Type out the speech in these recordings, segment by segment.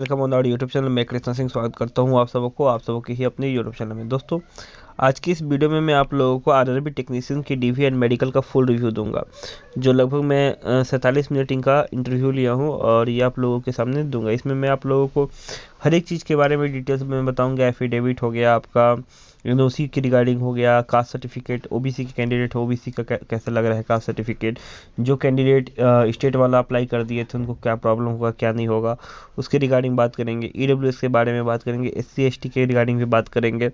Welcome on our YouTube channel. मैं कृष्णा सिंह स्वागत करता हूं आप सबको ही अपने यूट्यूब चैनल में। दोस्तों, आज की इस वीडियो में मैं आप लोगों को आरआरबी टेक्नीशियन की डीवी एंड मेडिकल का फुल रिव्यू दूंगा, जो लगभग मैं 47 मिनट इनका इंटरव्यू लिया हूं और ये आप लोगों के सामने दूंगा। इसमें मैं आप लोगों को हर एक चीज़ के बारे में डिटेल्स में बताऊंगा। एफिडेविट हो गया आपका, एनओसी की रिगार्डिंग हो गया, कास्ट सर्टिफिकेट, ओबीसी के कैंडिडेट है, ओबीसी का कैसे लग रहा है कास्ट सर्टिफिकेट, जो कैंडिडेट स्टेट वाला अप्लाई कर दिए थे उनको क्या प्रॉब्लम होगा क्या नहीं होगा, उसके रिगार्डिंग बात करेंगे। ईडब्ल्यूएस के बारे में बात करेंगे, एससी एसटी के रिगार्डिंग भी बात करेंगे,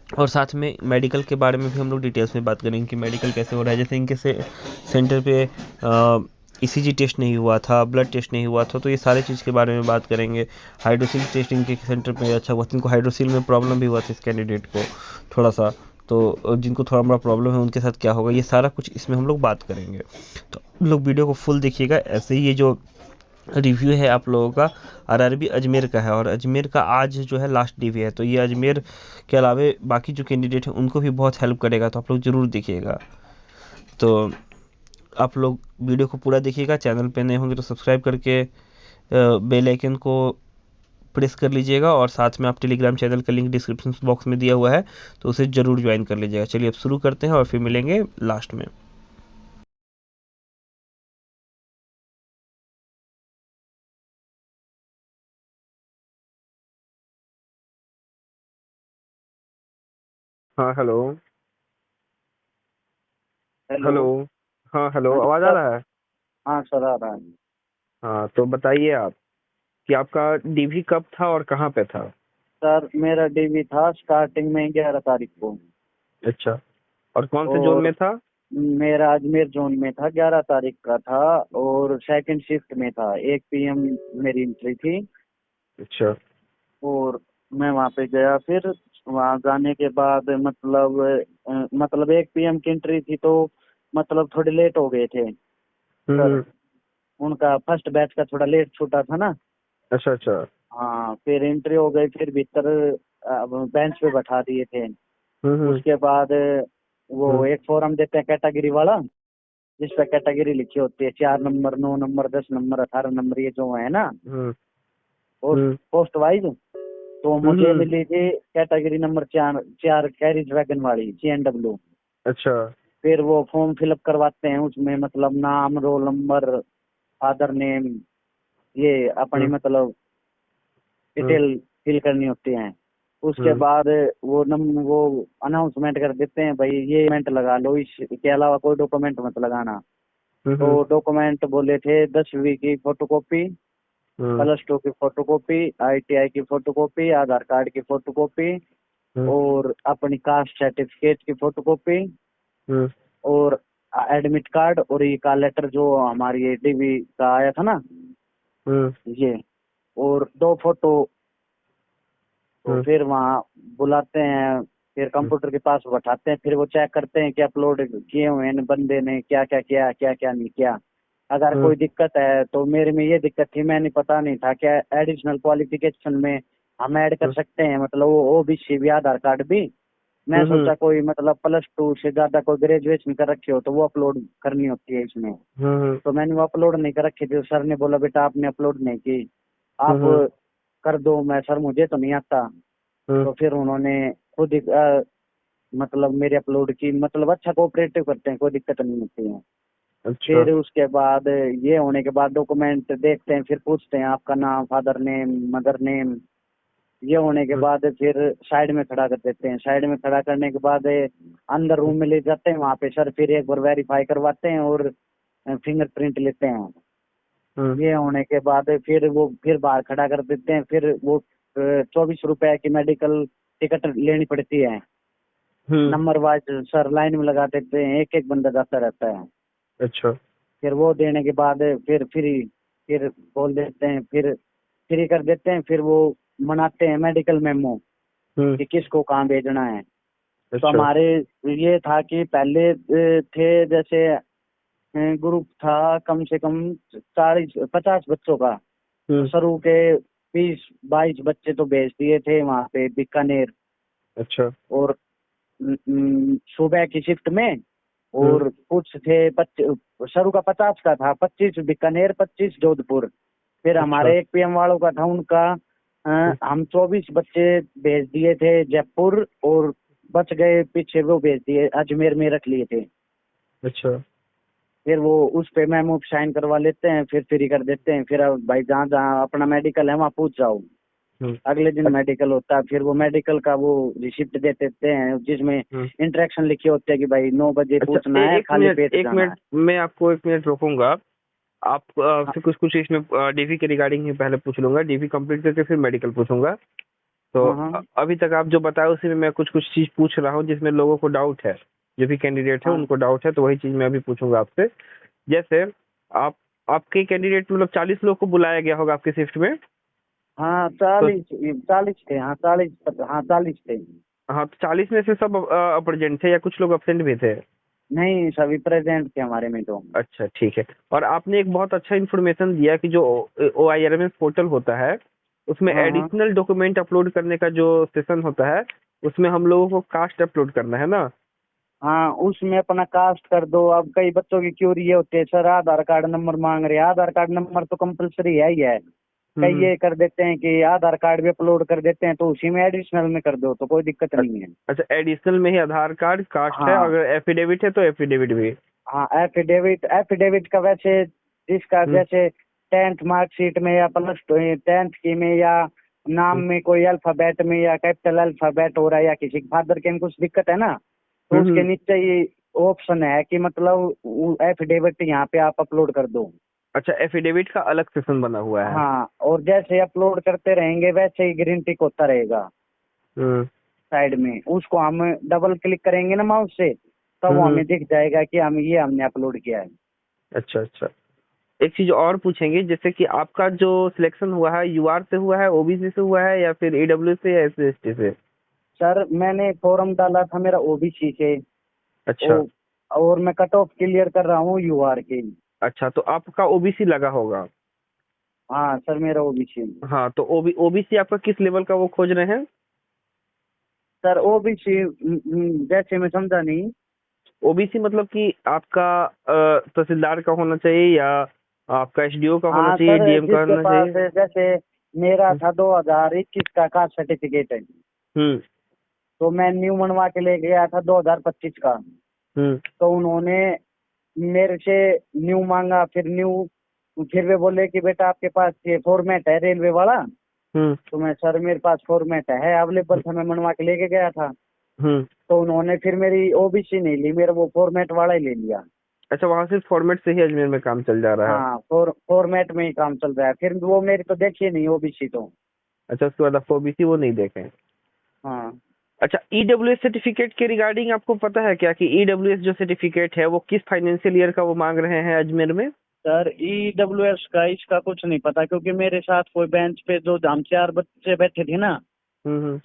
और साथ में मेडिकल के बारे में भी हम लोग डिटेल्स में बात करेंगे कि मेडिकल कैसे हो रहा है। जैसे इनके से सेंटर पे ईसीजी टेस्ट नहीं हुआ था, ब्लड टेस्ट नहीं हुआ था, तो ये सारे चीज़ के बारे में बात करेंगे। हाइड्रोसिल टेस्टिंग के सेंटर पे अच्छा हुआ, इनको हाइड्रोसिल में प्रॉब्लम भी हुआ था इस कैंडिडेट को थोड़ा सा, तो जिनको थोड़ा बड़ा प्रॉब्लम है उनके साथ क्या होगा, ये सारा कुछ इसमें हम लोग बात करेंगे। तो हम लोग वीडियो को फुल देखिएगा। ऐसे ही ये जो रिव्यू है आप लोगों का आरआरबी अजमेर का है, और अजमेर का आज जो है लास्ट रिव्यू है, तो ये अजमेर के अलावे बाकी जो कैंडिडेट हैं उनको भी बहुत हेल्प करेगा, तो आप लोग ज़रूर देखिएगा। तो आप लोग वीडियो को पूरा देखिएगा। चैनल पे नए होंगे तो सब्सक्राइब करके बेल आइकन को प्रेस कर लीजिएगा, और साथ में आप टेलीग्राम चैनल का लिंक डिस्क्रिप्शन बॉक्स में दिया हुआ है, तो उसे ज़रूर ज्वाइन कर लीजिएगा। चलिए अब शुरू करते हैं और फिर मिलेंगे लास्ट में। हाँ हेलो। हेलो। हेलो। हाँ हेलो, हाँ जी आवाज़ आ सर। रहा है? हाँ सर, आ रहा है। हाँ तो बताइए आप कि आपका डीवी कब था और कहाँ पे था? सर, मेरा डीवी था स्टार्टिंग में 11 तारीख को। अच्छा, और कौन से जोन और में था? मेरा अजमेर जोन में था, 11 तारीख का था। और सेकंड शिफ्ट में था, 1 PM मेरी एंट्री थी। अच्छा। और मैं वहाँ पे गया। फिर वहाँ जाने के बाद मतलब 1 PM की एंट्री थी, तो मतलब थोड़े लेट हो गए थे सर। हम्म। उनका फर्स्ट बैच का थोड़ा लेट छूटा था ना। अच्छा अच्छा। हाँ, फिर एंट्री हो गई। फिर भीतर बेंच पे बैठा दिए थे। हम्म। उसके बाद वो हम्म। एक फॉर्म देते हैं कैटेगरी वाला, जिस पे कैटेगरी लिखी होती है, 4 नंबर, 9 नंबर, 10 नंबर, 18 नंबर, ये जो है ना, हम्म। पोस्ट हम्म। Post wise. तो मुझे हम्म। मिली थी कैटेगरी नंबर 4, 4 कैरिज वैगन वाली, CNW। अच्छा। फिर वो फॉर्म फिलअप करवाते हैं, उसमें मतलब नाम, रोल नंबर, फादर नेम, ये अपनी हम्म। मतलब हम्म। डिटेल फिल करनी होती है। उसके हम्म। बाद वो अनाउंसमेंट कर देते हैं, भाई ये इवेंट लगा लो, इसके अलावा कोई डॉक्यूमेंट मत लगाना। तो हम्म। डॉक्यूमेंट बोले थे 10वीं की फोटोकॉपी, हम्म। +2 की फोटोकॉपी, ITI की फोटोकॉपी, आधार कार्ड की फोटोकॉपी, हम्म। और अपनी कास्ट सर्टिफिकेट की फोटोकॉपी, हम्म। और एडमिट कार्ड, और ये का लेटर जो हमारी डीवी का आया था ना, हम्म। ये, और 2 फोटो। तो हम्म। फिर वहाँ बुलाते हैं, फिर हम्म। कंप्यूटर के पास बैठाते हैं, फिर वो चेक करते हैं कि अपलोड किए हुए हैं बंदे ने क्या क्या किया, क्या क्या नहीं किया। अगर हम्म। कोई दिक्कत है, तो मेरे में ये दिक्कत थी, मैंने पता नहीं था कि एडिशनल क्वालिफिकेशन में हम ऐड कर सकते हैं, मतलब वो OBC भी, आधार कार्ड भी। मैं हम्म। सोचा कोई मतलब +2 से ज्यादा कोई ग्रेजुएशन कर रखी हो तो वो अपलोड करनी होती है इसमें। हम्म। तो मैंने वो अपलोड नहीं कर रखी थी। सर ने बोला, बेटा आपने अपलोड नहीं की, आप हम्म। कर दो। मैं, सर मुझे तो नहीं आता। हम्म। तो फिर उन्होंने खुद ही मतलब मेरे अपलोड की, मतलब अच्छा कोऑपरेटिव करते हैं, कोई दिक्कत नहीं होती है। अच्छा। फिर उसके बाद ये होने के बाद डॉक्यूमेंट देखते हैं, फिर पूछते हैं आपका नाम, फादर नेम, मदर नेम। ये होने के हम्म। बाद फिर साइड में खड़ा कर देते हैं। साइड में खड़ा करने के बाद अंदर रूम में ले जाते हैं, वहाँ पे सर फिर एक बार वेरीफाई करवाते हैं और फिंगरप्रिंट लेते हैं। हम्म। ये होने के बाद फिर वो फिर बाहर खड़ा कर देते हैं। फिर वो 24 रुपए की मेडिकल टिकट लेनी पड़ती है। हम्म। नंबर वाइज सर लाइन में लगा देते हैं, एक एक बंदा जाता रहता है। अच्छा। फिर वो देने के बाद फिर फ्री, फिर बोल देते हैं, फिर फ्री कर देते हैं। फिर वो मनाते हैं मेडिकल मेमो हम्म। कि किसको कहाँ भेजना है। तो अच्छा। हमारे ये था कि पहले थे जैसे ग्रुप था कम से कम 40-50 बच्चों का। तो हम्म। शुरू के 20-22 बच्चे तो भेज दिए थे वहाँ पे बीकानेर। अच्छा। और सुबह की शिफ्ट में। हम्म। और कुछ थे शुरू का 50 का था, 25 बीकानेर, 25 जोधपुर। फिर अच्छा। हमारे एक पीएम वालों का था उनका, हम 24 बच्चे भेज दिए थे जयपुर, और बच गए पीछे वो भेज दिए अजमेर में रख लिए थे। अच्छा। फिर वो उस पे मैम साइन करवा लेते हैं, फिर फ्री कर देते हैं। फिर अब भाई जहाँ जहाँ अपना मेडिकल है वहाँ पूछ जाओ। हम्म। अगले दिन अच्छा। मेडिकल होता है, फिर वो मेडिकल का वो रिसिप्ट दे देते हैं जिसमें हम्म। इंट्रैक्शन लिखे होते हैं कि भाई 9 बजे अच्छा, पूछना है, एक खाली मिनट, पेट एक जाना है। मिनट, मैं आपको एक मिनट रोकूंगा। आप हाँ आपसे कुछ कुछ इसमें डीवी के रिगार्डिंग ही पहले पूछ लूंगा, डीवी कंप्लीट करके फिर मेडिकल पूछूंगा। तो हाँ हाँ अभी तक आप जो बताया उसी में मैं कुछ कुछ चीज पूछ रहा हूँ जिसमें लोगों को डाउट है, जो भी कैंडिडेट है हाँ उनको डाउट है, तो वही चीज मैं अभी पूछूंगा आपसे। जैसे आप आपके कैंडिडेट मतलब 40 लोग को बुलाया गया होगा आपकी शिफ्ट में। हाँ, तो 40 40 थे, हाँ 40, हाँ 40 थे। हाँ, तो 40 में से सब प्रेजेंट थे या कुछ लोग अब्सेंट भी थे? नहीं, सभी प्रेजेंट थे हमारे में तो। अच्छा, ठीक है। और आपने एक बहुत अच्छा इन्फॉर्मेशन दिया कि जो OIRMS पोर्टल होता है उसमें हाँ हाँ एडिशनल डॉक्यूमेंट अपलोड करने का जो सेशन होता है उसमें हम लोगों को कास्ट अपलोड करना है ना? हाँ, उसमें अपना कास्ट कर दो। अब कई बच्चों की क्यूरी ये होती है, सर आधार कार्ड नंबर मांग रहे हैं। आधार कार्ड नंबर तो कंपलसरी है ही है। कई हम्म। ये कर देते हैं कि आधार कार्ड भी अपलोड कर देते हैं, तो उसी में एडिशनल में कर दो तो कोई दिक्कत नहीं है। अच्छा, एडिशनल में ही आधार कार्ड कास्ट है, हाँ अगर एफिडेविट है तो एफिडेविट भी। हाँ, एफिडेविट, एफिडेविट का वैसे जिसका हम्म। जैसे 10th मार्कशीट में या प्लस 10th की में, या नाम हम्म। में कोई अल्फाबेट में या कैपिटल अल्फाबेट हो रहा है, या किसी फादर के में कुछ दिक्कत है ना, तो उसके हम्म। नीचे ये ऑप्शन है कि मतलब एफिडेविट यहाँ पे आप अपलोड कर दो। अच्छा, एफिडेविट का अलग सेक्शन बना हुआ है। हाँ, और जैसे अपलोड करते रहेंगे वैसे ही ग्रीन टिक होता रहेगा हम्म। साइड में। उसको हम डबल क्लिक करेंगे ना माउस से, तब वो हम्म। हमें दिख जाएगा कि हमने अपलोड किया है। अच्छा, अच्छा। एक चीज और पूछेंगे, जैसे कि आपका जो सिलेक्शन हुआ है यूआर से हुआ है, ओबीसी से हुआ है या फिर ईडब्ल्यू से या SC/ST से? सर मैंने फॉर्म डाला था मेरा ओबीसी से, अच्छा। ओ, और मैं कट ऑफ क्लियर कर रहा हूँ यूआर के। अच्छा, तो आपका ओबीसी लगा होगा। हाँ सर, मेरा ओबीसी। हाँ, तो ओबीसी आपका किस लेवल का वो खोज रहे हैं? सर ओबीसी जैसे मैं समझा नहीं। ओबीसी मतलब कि आपका तहसीलदार का होना चाहिए या आपका एसडीओ का होना हाँ चाहिए, सर, डीएम का जिसके होना पास चाहिए? जैसे मेरा था 2021 का कास्ट सर्टिफिकेट है, हम्म। तो मैं न्यू बनवा के ले गया था 2025 का। हम्म। तो उन्होंने मेरे से न्यू मांगा, फिर वे बोले कि बेटा आपके पास ये फॉर्मेट है रेलवे वाला। हम्म। तो मैं, सर मेरे पास फॉर्मेट है अवेलेबल था, मैं बनवा के लेके गया था। हम्म। तो उन्होंने फिर मेरी ओबीसी नहीं ली, मेरा वो फॉर्मेट वाला ही ले लिया। अच्छा, वहां से फॉर्मेट से ही अजमेर में काम चल जा रहा है। हाँ, फॉर्मेट में ही काम चल रहा है। फिर वो मेरी तो देखी नहीं ओबीसी तो। अच्छा, उसके बाद आपको ओबीसी वो नहीं देखे। हाँ अच्छा, ईडब्ल्यूएस सर्टिफिकेट के रिगार्डिंग आपको पता है क्या कि ईडब्ल्यूएस जो सर्टिफिकेट है वो किस फाइनेंशियल ईयर का वो मांग रहे हैं अजमेर में? सर, ईडब्ल्यूएस का इसका कुछ नहीं पता, क्योंकि मेरे साथ कोई बेंच पे जो हम 4 बच्चे बैठे थे ना, हम्म।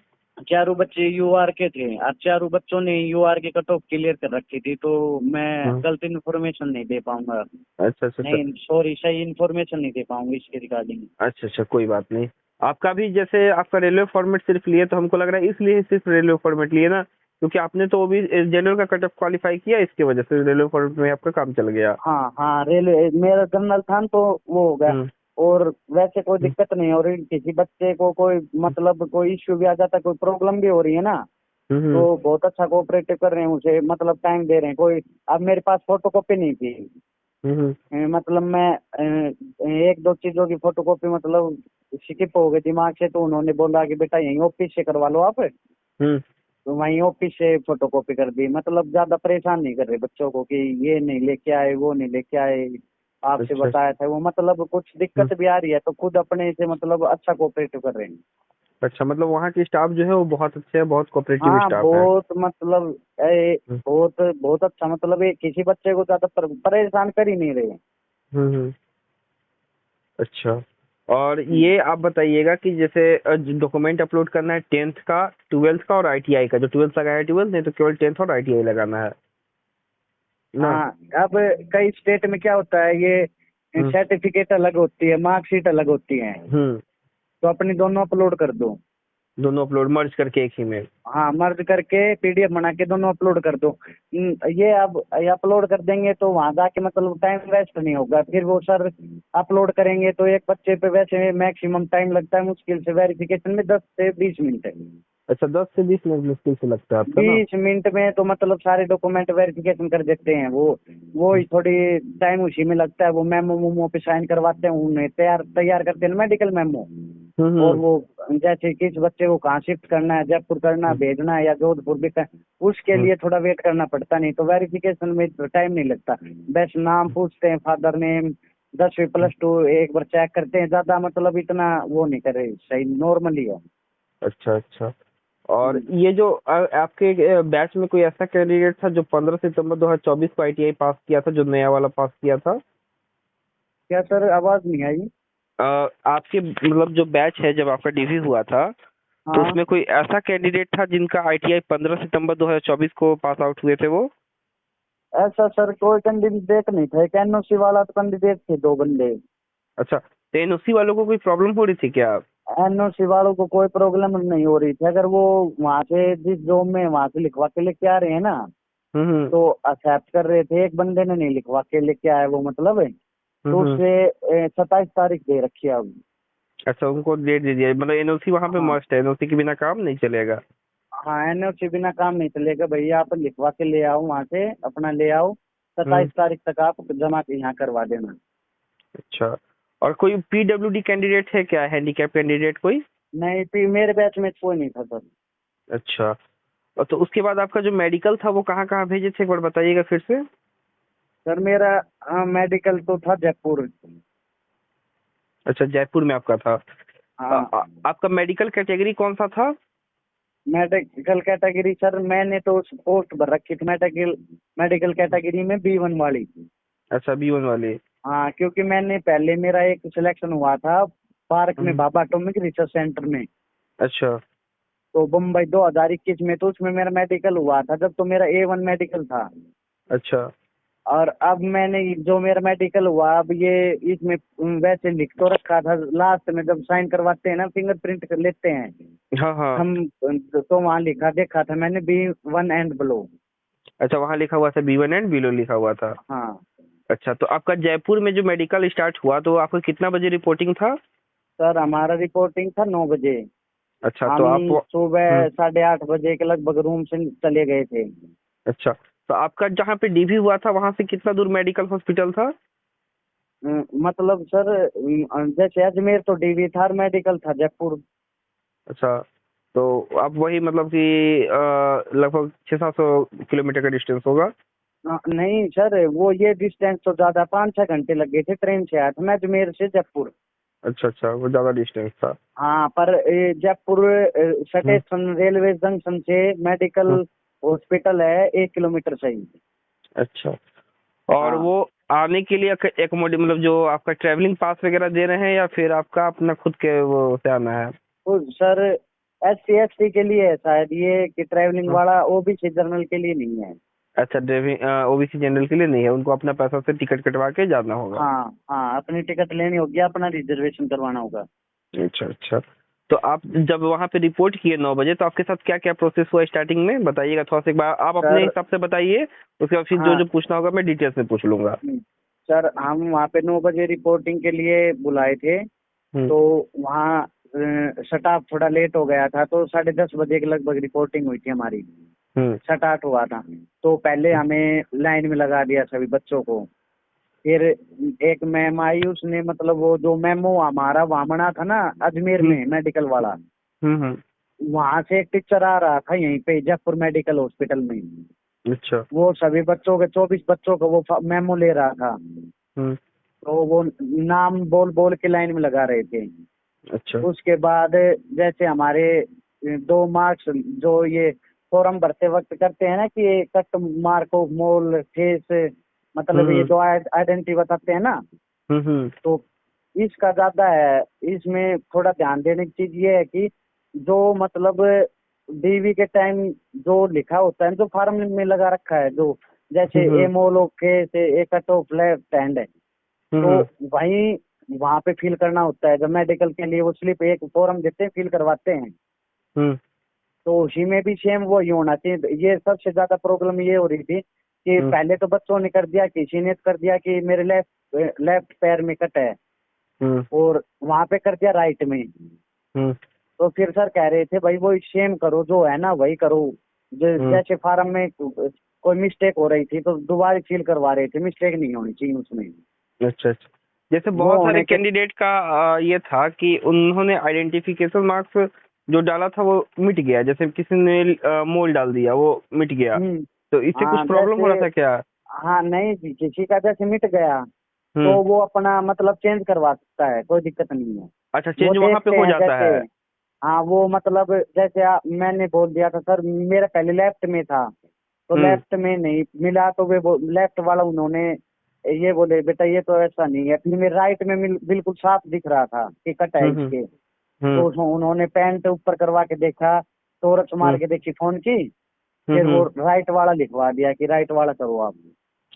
चारों बच्चे यूआर के थे, और चारों बच्चों ने यूआर के कट ऑफ क्लियर कर रखी थी, तो मैं हम्म। गलत इन्फॉर्मेशन नहीं दे पाऊंगा। अच्छा, अच्छा, अच्छा। नहीं सॉरी, सही इन्फॉर्मेशन नहीं दे पाऊंगा इसके रिगार्डिंग। अच्छा, अच्छा, कोई बात नहीं। आपका भी जैसे आपका रेलवे फॉर्मेट सिर्फ लिए तो हमको लग रहा है इसलिए सिर्फ रेलवे फॉर्मेट लिए ना, क्योंकि आपने तो वो भी जनरल का कट ऑफ क्वालिफाई किया, इसकी वजह से रेलवे फॉर्मेट में आपका काम चल गया। हाँ हाँ, रेलवे मेरा जनरल था तो वो हो गया। हम्म। और वैसे कोई हम्म। दिक्कत नहीं हो रही, किसी बच्चे को कोई मतलब कोई इश्यू भी आ जाता, कोई प्रॉब्लम भी हो रही है ना, हम्म। तो बहुत अच्छा कोऑपरेटिव कर रहे हैं उसे, मतलब टाइम दे रहे हैं कोई। अब मेरे पास फोटो कॉपी नहीं थी। हम्म। मतलब मैं एक दो चीजों की फोटो कॉपी मतलब स्किप हो गई दिमाग से, तो उन्होंने बोला कि बेटा यहीं ऑफिस से करवा लो आप। हम्म। तो वहीं ऑफिस से फोटो कॉपी कर दी। मतलब ज्यादा परेशान नहीं कर रहे बच्चों को कि ये नहीं लेके आए, वो नहीं लेके आए, आपसे अच्छा। बताया था वो। मतलब कुछ हम्म। दिक्कत भी आ रही है तो खुद अपने से मतलब अच्छा कोऑपरेटिव कर रहे हैं। अच्छा, मतलब वहाँ की स्टाफ जो है वो बहुत अच्छे है, बहुत कोऑपरेटिव हाँ स्टाफ है। बहुत, मतलब बहुत बहुत अच्छा, मतलब ये किसी बच्चे को ज्यादा परेशान कर ही नहीं रहे। हम्म। अच्छा, और ये आप बताइएगा कि जैसे डॉक्यूमेंट अपलोड करना है 10th का, 12th का और आईटीआई का, जो 12th लगाया है 12th नहीं तो केवल 10th और आईटीआई लगाना है ना? हाँ, अब कई स्टेट में क्या होता है, ये हम्म। सर्टिफिकेट अलग होती है, मार्कशीट अलग होती है, हम्म। तो अपनी दोनों अपलोड कर दो। दोनों अपलोड मर्ज करके एक ही में? हाँ, मर्ज करके पीडीएफ बना के दोनों अपलोड कर दो। ये अब ये अपलोड कर देंगे तो वहां जाके मतलब टाइम वेस्ट नहीं होगा। फिर वो सर अपलोड करेंगे तो एक बच्चे पे वैसे मैक्सिमम टाइम लगता है मुश्किल से वेरिफिकेशन में 10 से 20 मिनट है। अच्छा, 10 से 20 मिनट मुश्किल से लगता है आपका ना? 20 मिनट में तो मतलब सारे डॉक्यूमेंट वेरिफिकेशन कर देते हैं वो ही थोड़ी टाइम उसी में लगता है। वो मेमो मोमो पे साइन करवाते हैं, उन्हें तैयार तैयार करते हैं मेडिकल मेमो। और हम्म। वो जैसे किस बच्चे को कहाँ शिफ्ट करना है, जयपुर करना है, हम्म। भेजना है या जोधपुर भी उसके हम्म। लिए थोड़ा वेट करना पड़ता। नहीं तो वेरिफिकेशन में तो टाइम नहीं लगता। बस नाम पूछते हैं, फादर नेम, 10वीं+2 एक बार चेक करते हैं। ज्यादा मतलब इतना वो नहीं करे, सही नॉर्मली है। अच्छा अच्छा। और हम्म। ये जो आपके बैच में कोई ऐसा कैंडिडेट था जो 15 सितंबर 2024 को आईटीआई पास किया था, जो नया वाला पास किया था? क्या सर, आवाज नहीं आई। आपके मतलब जो बैच है, जब आपका डीवी हुआ था, तो हाँ, उसमें कोई ऐसा कैंडिडेट था जिनका आईटीआई 15 सितंबर 2024 को पास आउट हुए थे वो? ऐसा सर कोई कैंडिडेट नहीं था। एक एनओसी वाला तो कैंडिडेट थे, 2 बंदे। अच्छा, तो एनओसी वालों को कोई प्रॉब्लम हो रही थी क्या? एनओसी वालों को कोई प्रॉब्लम नहीं हो रही थी। अगर वो वहां से जिस जॉब में वहां से लिखवा के लेके आ रहे हैं ना, हम्म। तो एक्सेप्ट कर रहे थे। एक बंदे ने नहीं लिखवा के लेके आया वो, मतलब है तो हम्म। उसे 27 तारीख दे रखी है अब। अच्छा, उनको डेट दे दिया, मतलब एनओसी वहाँ पे हाँ मस्ट है, एनओसी के बिना काम नहीं चलेगा? हाँ, एनओसी बिना काम नहीं चलेगा भैया। आप लिखवा के ले आओ, वहां से अपना ले आओ। हम्म। 27 तारीख तक आप जमा यहाँ करवा देना। अच्छा, और कोई पीडब्ल्यूडी कैंडिडेट है क्या, हैंडीकैप कैंडिडेट कोई? नहीं, फिर मेरे बैच में कोई नहीं था सर। अच्छा, और तो उसके बाद आपका जो मेडिकल था वो कहाँ कहाँ भेजे थे, एक बार बताइएगा फिर से। सर मेरा मेडिकल तो था जयपुर। अच्छा, जयपुर में आपका था। हाँ, आपका मेडिकल कैटेगरी कौन सा था? मेडिकल कैटेगरी सर मैंने तो पोस्ट भर रखी थी मेडिकल मेडिकल कैटेगरी में B1 वाली। अच्छा, बी1 वाले। हाँ, क्योंकि मैंने पहले मेरा एक सिलेक्शन हुआ था पार्क में, हम्म। बाबा एटॉमिक रिसर्च सेंटर में, अच्छा। तो मुंबई 2021 में। तो उसमें मेरा मेडिकल हुआ था जब, तो मेरा A1 मेडिकल था। अच्छा। और अब मैंने जो मेरा मेडिकल हुआ, अब ये इसमें वैसे लिख तो रखा था, लास्ट में जब साइन करवाते हैं ना, फिंगरप्रिंट कर लेते हैं हाँ हाँ। हम, तो वहाँ लिखा देखा था मैंने B1 एंड बिलो। अच्छा, वहाँ लिखा हुआ था बी1 एंड बिलो लिखा हुआ था। हाँ अच्छा, तो आपका जयपुर में जो मेडिकल स्टार्ट हुआ तो आपका कितना बजे रिपोर्टिंग था? सर, हमारा रिपोर्टिंग था 9 बजे। अच्छा, तो हम आप सुबह 8:30 बजे के लगभग रूम से चले गए थे। अच्छा, तो आपका जहाँ पे डीवी हुआ था वहां से कितना दूर मेडिकल हॉस्पिटल था? मतलब सर जैसे अजमेर तो डीवी था और मेडिकल था जयपुर। अच्छा, तो आप वही मतलब कि लगभग 600-700 किलोमीटर का डिस्टेंस होगा? नहीं सर, वो ये डिस्टेंस तो ज्यादा, 5-6 घंटे लग गए थे। ट्रेन से आया था मैं अजमेर से जयपुर। अच्छा अच्छा, वो ज्यादा डिस्टेंस था। हाँ, पर जयपुर हम्म। स्टेशन रेलवे जंक्शन से मेडिकल हम्म। हॉस्पिटल है 1 किलोमीटर सही। अच्छा, और हाँ, वो आने के लिए एकोमोडेट मतलब जो आपका ट्रैवलिंग पास वगैरह दे रहे हैं या फिर आपका अपना खुद के वो से आना है? तो सर SC ST के लिए है शायद ये, कि ट्रैवलिंग हाँ। वाला OBC जनरल के लिए नहीं है। अच्छा, ड्राइविंग ओबीसी जनरल के लिए नहीं है, उनको अपना पैसा से टिकट कटवा के जाना होगा? हाँ हाँ, अपनी टिकट लेनी होगी, अपना रिजर्वेशन करवाना होगा। अच्छा अच्छा। तो आप जब वहाँ पे रिपोर्ट किए 9 बजे, तो आपके साथ क्या क्या प्रोसेस हुआ स्टार्टिंग में, बताइएगा थोड़ा सा एक बार, आप अपने सर हिसाब से बताइए। उसके बाद फिर जो हाँ, जो पूछना होगा मैं डिटेल्स में पूछ लूंगा। सर हम वहाँ पे 9 बजे रिपोर्टिंग के लिए बुलाए थे। हम्म। तो वहाँ स्टाफ थोड़ा लेट हो गया था, तो 10:30 बजे के लगभग रिपोर्टिंग हुई थी हमारी। हम्म। स्टार्ट हुआ था, तो पहले हमें लाइन में लगा दिया सभी बच्चों को। फिर एक मैम आई, उसने मतलब वो जो मेमो हमारा वहाँ बना था ना अजमेर हम्म। में मेडिकल वाला, हम्म। वहां से एक टीचर आ रहा था यहीं पे जयपुर मेडिकल हॉस्पिटल में। अच्छा। वो सभी बच्चों के 24 बच्चों को वो मेमो ले रहा था। हम्म। तो वो नाम बोल बोल के लाइन में लगा रहे थे। अच्छा। उसके बाद जैसे हमारे 2 मार्क्स जो ये फॉर्म भरते वक्त करते हैं ना, कि ये cut mark of mole face, मतलब ये हम्म। जो आइडेंटिटी बताते हैं ना, हम्म। तो इसका ज्यादा है। इसमें थोड़ा ध्यान देने की चीज ये है कि जो मतलब डीवी के टाइम जो लिखा होता है, जो फार्म में लगा रखा है, जो जैसे हम्म। एमोलो के से एक कट ऑफ लेफ्ट हैंड है, तो हम्म। वहीं वहां पे फिल करना होता है। जब मेडिकल के लिए वो स्लिप एक फॉर्म देते हैं, फिल करवाते हैं। हम्म। तो उसी में भी सेम वो ही होना चाहिए। ये सबसे ज्यादा प्रॉब्लम ये हो रही थी कि हम्म। पहले तो बच्चों ने कर दिया, किसी ने कर दिया कि मेरे लेफ्ट लेफ्ट पैर में कट है, हम्म। और वहां पे कर दिया राइट में। हम्म। तो फिर सर कह रहे थे भाई वो सेम करो, जो है ना वही करो। हम्म। जैसे फार्म में कोई मिस्टेक हो रही थी तो दोबारा फिल करवा रहे थे, मिस्टेक नहीं होनी चाहिए उसमें। अच्छा अच्छा। जैसे वो बहुत सारे होने के कैंडिडेट का ये था कि उन्होंने आइडेंटिफिकेशन मार्क्स जो डाला था वो मिट गया, जैसे किसी ने मोल डाल दिया वो मिट गया, हम्म। तो इससे कुछ हाँ प्रॉब्लम हो जैसे, रहा था क्या? हाँ नहीं जी, किसी का जैसे मिट गया हम्म। तो वो अपना मतलब चेंज करवा सकता है, कोई दिक्कत नहीं है। अच्छा, वो चेंज वहां पे देखते हो हैं जाता जैसे, है? हाँ वो मतलब जैसे मैंने बोल दिया था सर मेरा पहले लेफ्ट में था, तो हम्म। लेफ्ट में नहीं मिला, तो वे लेफ्ट वाला उन्होंने ये बोले बेटा ये तो ऐसा नहीं है। फिर मेरे राइट में बिल्कुल साफ दिख रहा था कि कट है हम्म। हम्म। इसके। हम्म। तो उन्होंने पैंट ऊपर करवा के देखा, टोरच मार हम्म। के देखी फोन की, फिर वो हम्म। राइट वाला लिखवा दिया कि राइट वाला करो आप।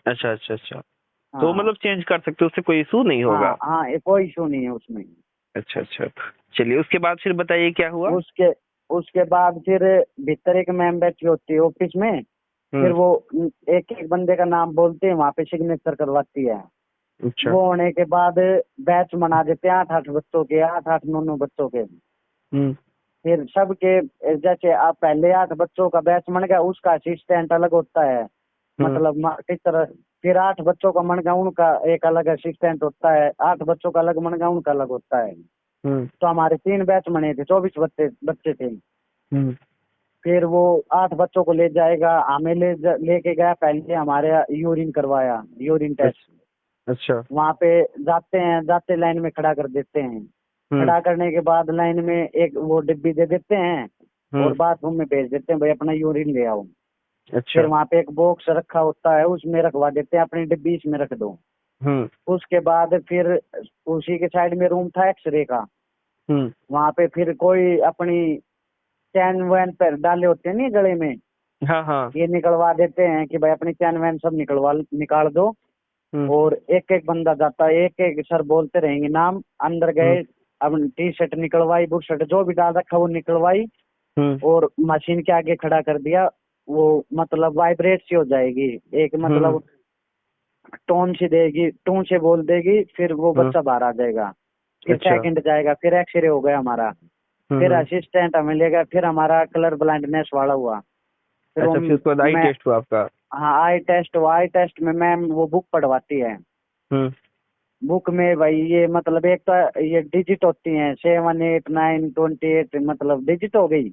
अच्छा अच्छा अच्छा। तो हाँ मतलब चेंज कर सकते हो, उससे कोई इशू नहीं हाँ होगा? हाँ, ये कोई इशू नहीं है उसमें। अच्छा अच्छा। चलिए, उसके बाद फिर बताइए क्या हुआ? उसके उसके बाद फिर भीतर एक मैम बैठी होती है ऑफिस में। फिर हम्म। वो एक एक बंदे का नाम बोलते हैं, वहां पे सिग्नेचर करवाती है। अच्छा। वो होने के बाद बैच बना देते हैं 8-8 बच्चों के, 8-8 9-9 बच्चों के। हम्म। फिर सबके जैसे आप पहले 8 बच्चों का बैच बन गया, उसका असिस्टेंट अलग होता है, हम्म। मतलब टीचर। फिर 8 बच्चों का मन गया, उनका एक अलग असिस्टेंट होता है, 8 बच्चों का अलग मन गया, उनका अलग होता है। हम्म। तो हमारे 3 बैच बने थे, 24 बच्चे बच्चे थे। हम्म। फिर वो 8 बच्चों को ले जाएगा, हमें लेके गया, पहले हमारे यूरिन करवाया, यूरिन टेस्ट। अच्छा अच्छा। वहां पे जाते हैं, जाते लाइन में खड़ा कर देते हैं। हम्म। खड़ा करने के बाद लाइन में एक वो डिब्बी दे देते हैं, और हम्म। बाथरूम में भेज देते हैं भाई अपना यूरिन ले आओ। फिर अच्छा। वहां पे एक बॉक्स रखा होता है, उसमें रखवा देते हैं, अपनी डिब्बी इसमें रख दो। हम्म। उसके बाद फिर उसी के साइड में रूम था एक्सरे का। हम्म। वहां पे फिर कोई अपनी चैन वैन पर डाले होते हैं नहीं गले में, हाँ हाँ। ये निकलवा देते हैं कि भाई अपनी चैन वैन सब निकाल दो। हम्म। और एक एक बंदा जाता है, एक एक सर बोलते रहेंगे नाम, अंदर हम्म। गए, अब टी शर्ट निकलवाई, बुक शर्ट जो भी डाल रखा वो निकलवाई, हम्म। और मशीन के आगे खड़ा कर दिया। वो मतलब वाइब्रेट सी हो जाएगी, एक हम्म। मतलब टोन सी देगी, टून से बोल देगी, फिर वो हम्म। बच्चा बाहर आ जाएगा। फिर अच्छा। सेकंड जाएगा, फिर एक्सरे हो गया हमारा। फिर हम्म। असिस्टेंट हमें लेगा, फिर हमारा कलर ब्लाइंडनेस वाला हुआ। फिर वो अच्छा, फिर उसके बाद आई मैं, टेस्ट हुआ आपका? हाँ आई टेस्ट हुआ। आई टेस्ट में मैम वो बुक पढ़वाती है। हम्म। बुक में भाई ये मतलब एक तो ये डिजिट होती हैं 7 8 9 28, मतलब डिजिट हो गई।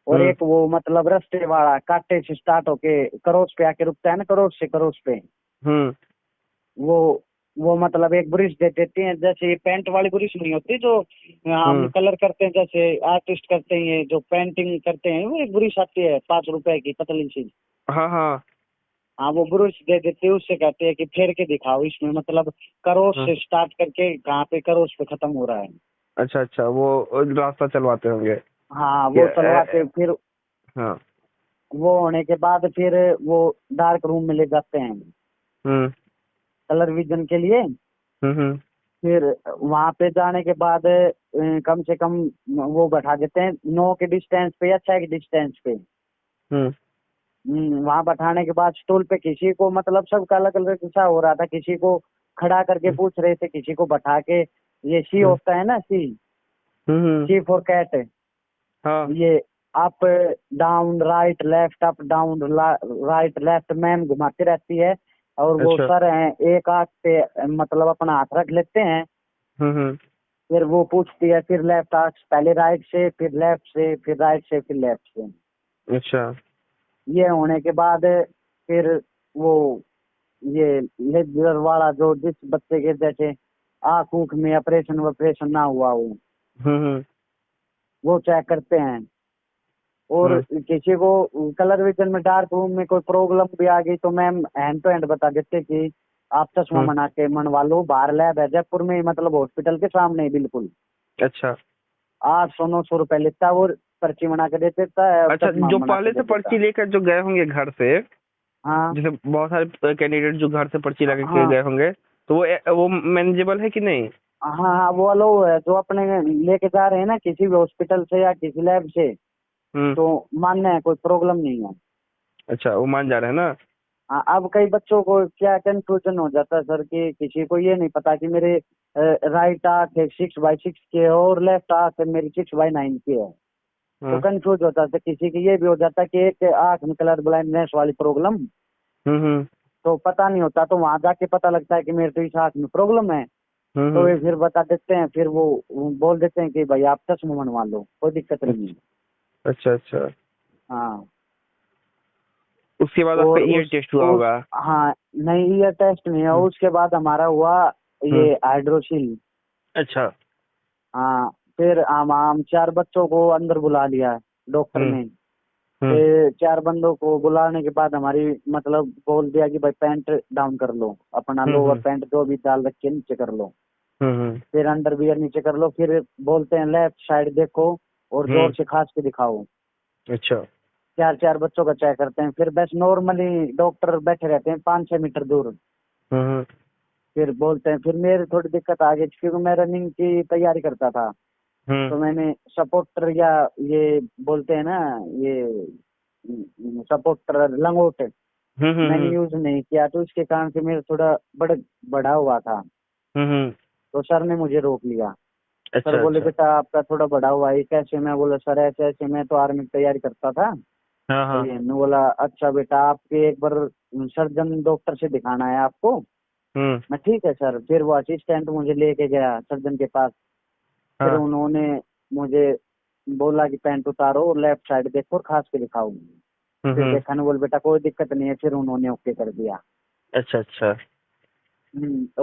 और हम्म। एक वो मतलब रस्ते वाला कांटे से स्टार्ट होके करोस पे आके रुकता है ना, करोस से करोस पे। हम्म। वो वो मतलब एक ब्रश दे देती हैं, जैसे ये पेंट वाली ब्रश नहीं होती जो हम हम्म। कलर करते हैं, जैसे आर्टिस्ट करते हैं, ये जो पेंटिंग करते हैं, वो एक ब्रश आती है 5 रुपए की पतली सी। हाँ हाँ। हाँ वो ब्रश दे देते हैं, उससे कहते हैं कि फेर के दिखाओ इसमें, मतलब करोस हाँ। से स्टार्ट करके कहाँ पे करोस पे खत्म हो रहा है। अच्छा अच्छा, वो रास्ता चलवाते होंगे हाँ कि वो चलवाते फिर। हाँ। वो होने के बाद फिर वो डार्क रूम में ले जाते हैं हम्म। कलर विजन के लिए। हम्म। फिर वहां पे जाने के बाद कम से कम वो बैठा देते हैं 9 के डिस्टेंस पे या 6 के डिस्टेंस पे। हम्म। वहां बैठाने के बाद स्टूल पे किसी को मतलब सबका अलग अलग सा हो रहा था, किसी को खड़ा करके हम्म। पूछ रहे थे, किसी को बैठा के। ये सी हम्म। होता है ना, सी, हम्म। सी फॉर कैट। हाँ। ये up down right left, up down right left ma'am घुमाती रहती है। और वो अच्छा। सर हैं एक आंख पे मतलब अपना हाथ रख लेते हैं। हम्म। फिर वो पूछती है, फिर लेफ्ट आंख, पहले राइट से, फिर लेफ्ट से, फिर राइट से, फिर लेफ्ट से। अच्छा। ये होने के बाद फिर वो ये लेजर वाला जो जिस बच्चे के जैसे आंख ऊख में ऑपरेशन वपरेशन ना हुआ हो, हम्म। वो चेक करते हैं। और हम्म। किसी को कलर विजन में डार्क रूम में कोई प्रॉब्लम भी आ गई तो मैम हैंड टू हैंड बता देते कि आप चश्मा हम्म। बना के मनवा लो, बाहर लैब है जयपुर में, मतलब हॉस्पिटल के सामने ही बिल्कुल। अच्छा 800-900 रुपए लेता है, वो पर्ची बना के दे देता है और अच्छा। चश्मा जो बना के पहले दे से देता पर्ची है। लेकर जो गए होंगे घर से, हाँ जैसे बहुत सारे कैंडिडेट जो घर से पर्ची लगा के हाँ गए होंगे, तो वो मैनेजेबल है कि नहीं? हाँ हाँ, वो अलो है जो अपने लेके जा रहे हैं ना किसी भी हॉस्पिटल से या किसी लैब से, तो मानना है, कोई प्रॉब्लम नहीं है। अच्छा, वो मान जा रहे हैं ना। हाँ, अब कई बच्चों को क्या कंफ्यूजन हो जाता है सर कि किसी को ये नहीं पता कि मेरे राइट आंख है 6/6 की है और लेफ्ट आंख है मेरी 6/9 की है। तो हाँ। कंफ्यूज होता है, किसी की ये भी हो जाता है कि एक आंख में कलर ब्लाइंडनेस वाली प्रॉब्लम, हम्म। तो पता नहीं होता, तो वहां जाके पता लगता है कि मेरे तो इस आंख में प्रॉब्लम है। तो हम्म। वे फिर बता देते हैं, फिर वो बोल देते हैं कि भाई आप चश्मा बनवा लो, कोई दिक्कत नहीं है। अच्छा अच्छा। हाँ। उसके बाद आपका और ईयर टेस्ट हुआ होगा। हाँ, नहीं ये टेस्ट नहीं है, हम्म। उसके बाद हमारा हुआ हम्म। ये हाइड्रोसिल। अच्छा। हाँ, फिर हम 4 बच्चों को अंदर बुला लिया डॉक्टर हम्म। ने। हम्म। फिर 4 बंदों को बुलाने के बाद हमारी मतलब बोल दिया कि भाई पैंट डाउन कर लो, अपना लोअर हम्म। पैंट जो भी डाल रखे नीचे कर लो, हम्म। फिर अंडर वियर नीचे कर लो, फिर बोलते हैं लेफ्ट साइड देखो और हम्म। जोर से खांस के दिखाओ। अच्छा। 4 4 बच्चों का चेक करते हैं, फिर बस नॉर्मली डॉक्टर बैठे रहते हैं 5 6 मीटर दूर। हम्म। फिर बोलते हैं, फिर मेरी थोड़ी दिक्कत आ गई क्योंकि मैं रनिंग की तैयारी करता था। हम्म। तो मैंने सपोर्टर या ये बोलते हैं ना, ये सपोर्टर लंगोट मैंने हम्म। यूज नहीं किया, तो इसके कारण से मेरा थोड़ा बढ़ा हुआ था। हम्म। तो सर ने मुझे रोक लिया। सर अच्छा बोले अच्छा। बेटा आपका थोड़ा बढ़ा हुआ है, कैसे? मैं बोला सर ऐसे ऐसे, मैं तो आर्मी की तैयारी करता था। हाँ तो हाँ। ये ने बोला अच्छा बेटा आपके एक बार सर्जन डॉक्टर से दिखाना है आपको। हम्म। मैं ठीक है सर। फिर वो असिस्टेंट मुझे लेके गया सर्जन के पास। फिर हाँ। उन्होंने मुझे बोला कि पैंट उतारो और लेफ्ट साइड देखो और खास के दिखाओ। फिर हम्म। देखा ना, बोल बेटा कोई दिक्कत नहीं है, फिर उन्होंने ओके कर दिया। अच्छा अच्छा।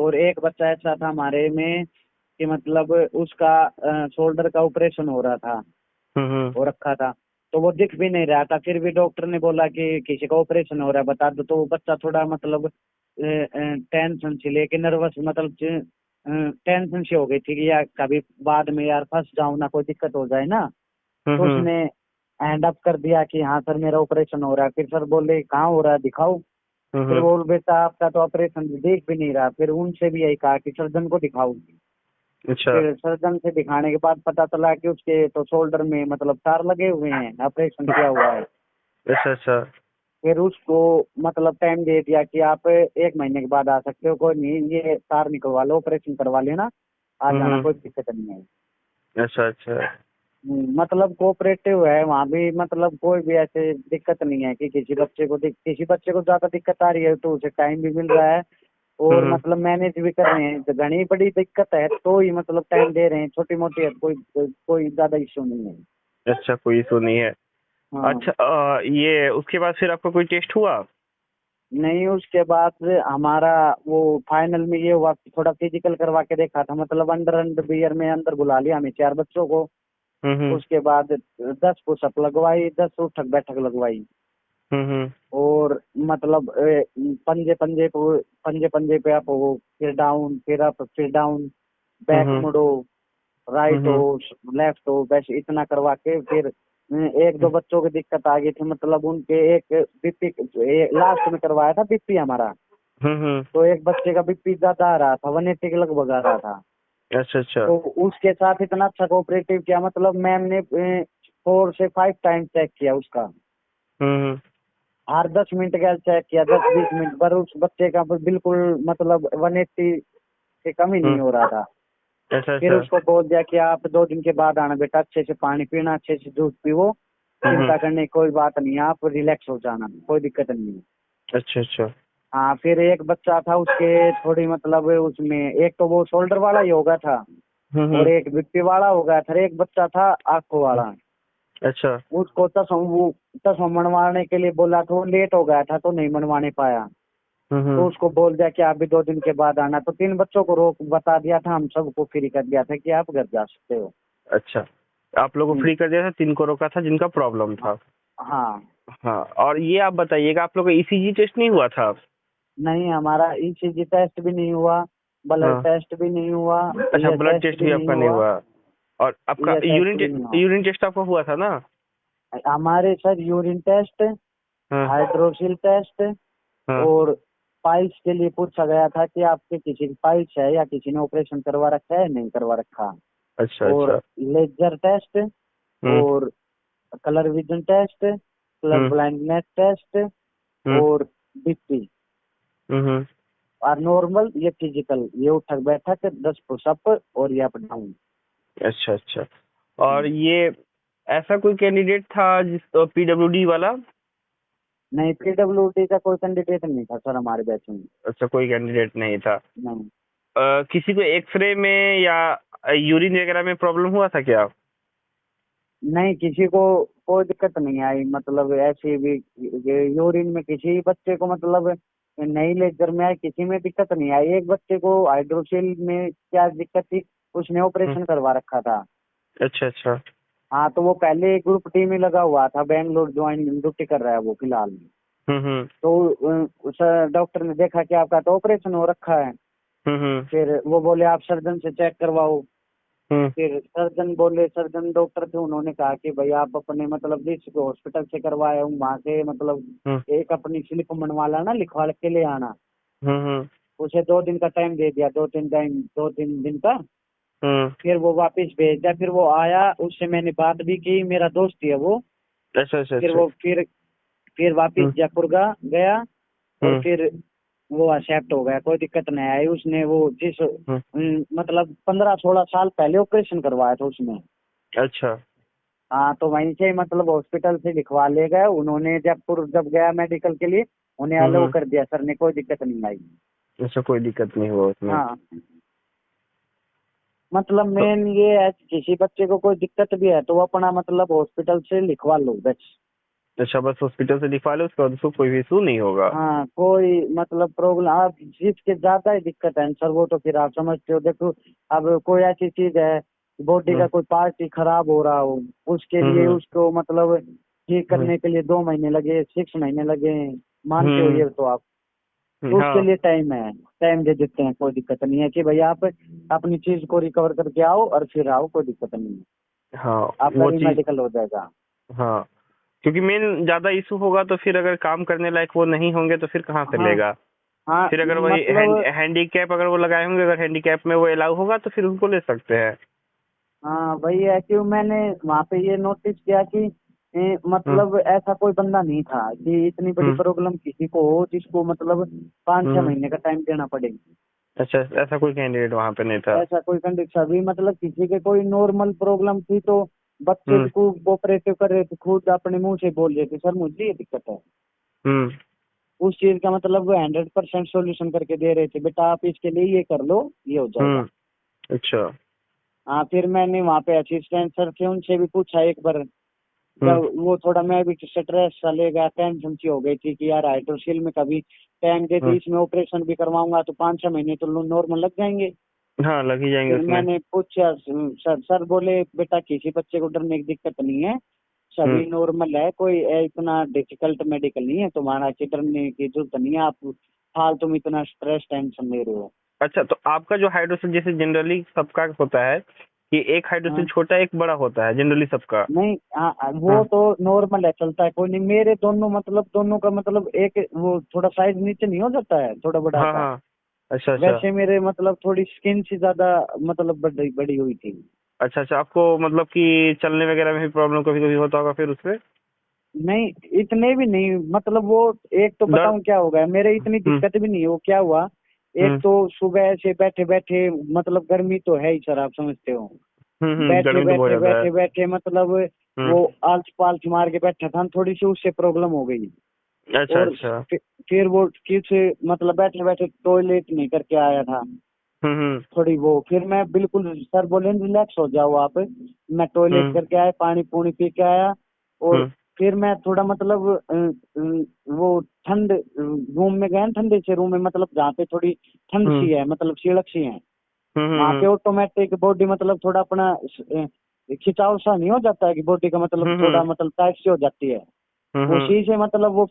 और एक बच्चा ऐसा था हमारे में कि मतलब उसका शोल्डर का ऑपरेशन हो रहा था, हम्म। हो रखा था। तो वो दिख भी नहीं रहा था, फिर भी डॉक्टर ने बोला कि किसी का ऑपरेशन हो रहा है बता दो। तो वो बच्चा थोड़ा मतलब टेंशन से लेके नर्वस, मतलब टेंशन से हो गई थी कि यार कभी बाद में यार फंस जाऊं ना, कोई दिक्कत हो जाए ना। तो हम्म। उसने हैंड अप कर दिया कि हाँ सर मेरा ऑपरेशन हो रहा है। फिर सर बोले कहाँ हो रहा है दिखाओ। फिर हम्म। बोल बेटा आपका तो ऑपरेशन देख भी नहीं रहा। फिर उनसे भी यही कहा कि सर्जन को दिखाओ। अच्छा फिर सर्जन से दिखाने के बाद पता चला कि उसके तो शोल्डर में मतलब तार लगे हुए हैं, ऑपरेशन किया हुआ है। अच्छा। अच्छा। फिर उसको मतलब टाइम दे दिया कि आप 1 महीने के बाद आ सकते हो, कोई नहीं ये तार निकलवा लो, ऑपरेशन करवा लेना, आ जाना, हम्म। कोई दिक्कत नहीं है। अच्छा अच्छा। मतलब कोऑपरेटिव है वहाँ भी, मतलब कोई भी ऐसे दिक्कत नहीं है कि किसी बच्चे को ज्यादा दिक्कत आ रही है तो उसे टाइम भी मिल रहा है और हम्म। मतलब मैनेज भी कर रहे हैं। तो घनी बड़ी दिक्कत है तो ही मतलब टाइम दे रहे हैं, छोटी मोटी है कोई ज्यादा इश्यू नहीं है। अच्छा, कोई इशू नहीं है। हाँ। अच्छा, ये उसके बाद फिर आपका कोई टेस्ट हुआ? नहीं, उसके बाद हमारा वो फाइनल में ये हुआ कि थोड़ा फिजिकल करवा के देखा था, मतलब अंडर बियर में अंदर बुला लिया हमें 4 बच्चों को। हम्म। उसके बाद 10 पुशअप लगवाई, 10 उठक बैठक लगवाई। हम्म। और मतलब पंजे पंजे को पंजे पंजे पे अप हो, फिर डाउन, फिर अप, फिर डाउन, बैक हम्म। मुड़ो, राइट हम्म। हो, लेफ्ट हो, बस इतना करवा के फिर एक दो बच्चों की दिक्कत आ गई थी, मतलब उनके एक बीपी लास्ट में करवाया था बीपी हमारा। हम्म। तो एक बच्चे का बीपी ज्यादा आ रहा था, 180 के लगभग आ रहा था। अच्छा अच्छा। तो उसके साथ इतना अच्छा कोऑपरेटिव किया, मतलब मैम ने 4 से 5 टाइम चेक किया उसका। हम्म। हर 10 मिनट का चेक किया, 10 20 मिनट पर उस बच्चे का बिल्कुल मतलब 180 से कम ही नहीं हम्म। हो रहा था। अच्छा फिर अच्छा। उसको बोल दिया कि आप 2 दिन के बाद आना बेटा, अच्छे से पानी पीना, अच्छे से दूध पीवो, हम्म। चिंता करने की कोई बात नहीं है, आप रिलैक्स हो जाना, कोई दिक्कत नहीं है। अच्छा अच्छा। हाँ, फिर एक बच्चा था उसके थोड़ी मतलब उसमें एक तो वो शोल्डर वाला ही हो गया था और हम्म। एक बीपी वाला हो गया था, एक बच्चा था आंखों वाला। अच्छा। उसको चश्मा मनवाने के लिए बोला तो वो लेट हो गया था तो नहीं मनवाने पाया। तो हम्म। उसको बोल दिया कि आप भी 2 दिन के बाद आना। तो 3 बच्चों को रोक बता दिया था, हम सबको फ्री कर दिया था कि आप घर जा सकते हो। अच्छा, आप लोगों को हम्म, फ्री कर दिया था, 3 को रोका था जिनका प्रॉब्लम था। हाँ। हाँ, और ये आप बताइएगा, आप लोग का ईसीजी टेस्ट नहीं हुआ था? नहीं, हमारा ईसीजी टेस्ट भी नहीं हुआ, ब्लड हाँ। टेस्ट भी नहीं हुआ, अच्छा, ईयर ब्लड टेस्ट टेस्ट भी भी नहीं आपका नहीं हुआ, हुआ। और आपका ईयर टेस्ट भी नहीं हुआ। यूरिन टेस्ट आपका हुआ था ना? हमारे सर यूरिन टेस्ट, हाँ हाइड्रोसिल टेस्ट हाँ। और पाइल्स के लिए पूछा गया था कि आपके किसी की पाइल्स है या किसी ने ऑपरेशन करवा रखा है, नहीं करवा रखा। अच्छा और अच्छा। लेजर टेस्ट हम्म। और कलर विजन टेस्ट, कलर हम्म। ब्लाइंडनेस टेस्ट, हम्म। और बीपी। हम्म। और नॉर्मल ये फिजिकल, ये उठक बैठक, 10 पुशअप और ये अप डाउन। अच्छा अच्छा। और ये ऐसा कोई कैंडिडेट था जिस पीडब्ल्यूडी वाला? नहीं, पीडब्ल्यूडी का कोई कैंडिडेट नहीं था सर हमारे बैच में। अच्छा, कोई कैंडिडेट नहीं था। नहीं। किसी को एक्सरे में या यूरिन वगैरह में प्रॉब्लम हुआ था क्या? नहीं, किसी को कोई दिक्कत नहीं आई, मतलब ऐसी भी यूरिन में किसी बच्चे को मतलब नई लेजर में आई, किसी में दिक्कत नहीं आई। एक बच्चे को हाइड्रोसिल में क्या दिक्कत थी, उसने हम्म। ऑपरेशन करवा रखा था। अच्छा अच्छा। हाँ, तो वो पहले ग्रुप टी में लगा हुआ था, बैंगलोर ज्वाइन ड्यूटी कर रहा है वो फिलहाल। हम्म। तो उस डॉक्टर ने देखा कि आपका तो ऑपरेशन हो रखा है। हम्म। फिर वो बोले आप सर्जन से चेक करवाओ। हम्म। फिर सर्जन बोले, सर्जन डॉक्टर थे, उन्होंने कहा कि भाई आप अपने मतलब जिस हॉस्पिटल से करवाए हूँ वहां से मतलब हम्म। एक अपनी स्लिप बनवा लाना, लिखवा के ले आना। हम्म। उसे 2 दिन का टाइम दे दिया, 2-3 दिन का। हम्म। फिर वो वापस भेज दिया, फिर वो आया, उससे मैंने बात भी की, मेरा दोस्त ही है वो। अच्छा अच्छा फिर अच्छा। वो फिर वापस हम्म। जयपुर गया। और हम्म। फिर वो एक्सेप्ट हो गया, कोई दिक्कत नहीं आई। उसने वो हम्म। मतलब 15-16 साल पहले ऑपरेशन करवाया था उसने। अच्छा हाँ, तो वहीं से मतलब हॉस्पिटल से लिखवा ले गए उन्होंने, जयपुर जब गया मेडिकल के लिए, उन्हें अलाउ हम्म। कर दिया सर ने, कोई दिक्कत नहीं आई। ऐसा कोई दिक्कत नहीं हुआ उसमें? हाँ, मतलब तो मेन ये है कि किसी बच्चे को कोई दिक्कत भी है तो वो अपना मतलब हॉस्पिटल से लिखवा लो बस। अच्छा, बस हॉस्पिटल से दिखवा लो, उसके बाद उसको कोई भी इशू नहीं होगा? हाँ, कोई मतलब प्रॉब्लम आप जिसके ज्यादा ही दिक्कत है सर, वो तो फिर आप समझते हो। देखो, अब कोई ऐसी चीज है, बॉडी हम्म। का कोई पार्ट ही खराब हो रहा हो, उसके लिए हम्म। उसको मतलब ठीक हम्म। करने के लिए 2 महीने लगे, 6 महीने लगे, मानते हो हम्म। ये तो आप। तो उसके हाँ। लिए टाइम है, टाइम दे देते हैं, कोई दिक्कत नहीं है कि भाई आप अपनी चीज को रिकवर करके आओ और फिर आओ, कोई दिक्कत नहीं है। हाँ आपका वो चीज। रीमेडिकल हो जाएगा। हाँ, क्योंकि मेन ज्यादा इशू होगा तो फिर अगर काम करने लायक वो नहीं होंगे तो फिर कहाँ से हाँ लेगा? हाँ, फिर अगर वही मतलब हैंडीकैप अगर वो लगाए होंगे, अगर हैंडीकैप में वो अलाउ होगा तो फिर उनको ले सकते हैं। हाँ वही है कि मैंने वहाँ पे ये नोटिस किया कि हम्म। मतलब ऐसा कोई बंदा नहीं था कि इतनी बड़ी हम्म। प्रॉब्लम किसी को हो जिसको मतलब 5-6 हम्म। महीने का टाइम देना पड़े। अच्छा, ऐसा कोई कैंडिडेट वहां पे नहीं था? ऐसा कोई कंडीशन अभी मतलब किसी के कोई नॉर्मल प्रॉब्लम थी तो बच्चे हम्म। को ऑपरेटिव कर रहे थे, खुद अपने मुंह से बोल रहे थे सर मुझे ये दिक्कत है। हम्म। उस चीज का मतलब वो 100% सोल्यूशन करके दे रहे थे, बेटा आप इसके लिए ये कर लो, ये हो जाएगा। हम्म। अच्छा। हाँ, फिर मैंने वहाँ पे असिस्टेंट सर थे, उनसे भी पूछा एक बार। हम्म। जब वो थोड़ा, मैं भी स्ट्रेस सा ले गया, टेंशन सी हो गई थी कि यार हाइड्रोसील में कभी टाइम दे दी, हम्म। इसमें ऑपरेशन भी करवाऊंगा तो 5-6 महीने तो नॉर्मल लग जाएंगे। हाँ, लग ही जाएंगे फिर उसमें। मैंने पूछा, सर बोले बेटा किसी बच्चे को डरने की दिक्कत नहीं है, हम्म। सभी नॉर्मल है, कोई इतना डिफिकल्ट मेडिकल नहीं है तुम्हारा कि डरने की जरूरत नहीं है, आप तुम इतना स्ट्रेस टेंशन ले रहे हो। अच्छा, तो आपका जो हाइड्रोसिल जैसे जनरली सबका होता है कि एक हाइड्रोसिल हाँ, छोटा एक बड़ा होता है जनरली सबका? नहीं, हाँ वो हाँ तो नॉर्मल है, चलता है, कोई नहीं। मेरे दोनों मतलब दोनों का मतलब एक वो थोड़ा साइज नीचे नहीं हो जाता है थोड़ा बड़ा हाँ सा, हाँ। अच्छा अच्छा। वैसे मेरे मतलब थोड़ी स्किन से ज्यादा मतलब बड़ी बड़ी हुई थी। अच्छा अच्छा, आपको मतलब कि चलने वगैरह में भी प्रॉब्लम कभी कभी होता होगा फिर उसमें? नहीं, इतने भी नहीं, मतलब वो एक तो दर्द? बताऊं क्या हो गया, मेरे इतनी हम्म। दिक्कत भी नहीं है, वो क्या हुआ, एक हम्म। तो सुबह से बैठे बैठे, मतलब गर्मी तो है ही सर, आप समझते हो। बैठे गर्मी तो बहुत बैठे ज्यादा है। बैठे बैठे मतलब हम्म। वो आलस पालस मार के बैठा था, थोड़ी सी उससे प्रॉब्लम हो गई। अच्छा और अच्छा। फिर वो किस मतलब बैठे बैठे टॉयलेट नहीं करके आया था हम्म। थोड़ी वो, फिर मैं बिल्कुल, सर बोले रिलैक्स हो जाओ आप, मैं टॉयलेट हम्म। करके आया, पानी पूनी पी के आया। और हम्म। फिर मैं थोड़ा मतलब वो ठंड रूम में गया, ठंडे से रूम में, मतलब जहाँ पे थोड़ी ठंड हम्म। सी है, मतलब सीढ़क सी है, हम्म। वहां पे हम्म। ऑटोमेटिक बॉडी मतलब थोड़ा अपना खिंचाव सा नहीं हो जाता है कि बॉडी का मतलब थोड़ा हम्म। मतलब टाइट सी हो जाती है। हम्म। उसी से मतलब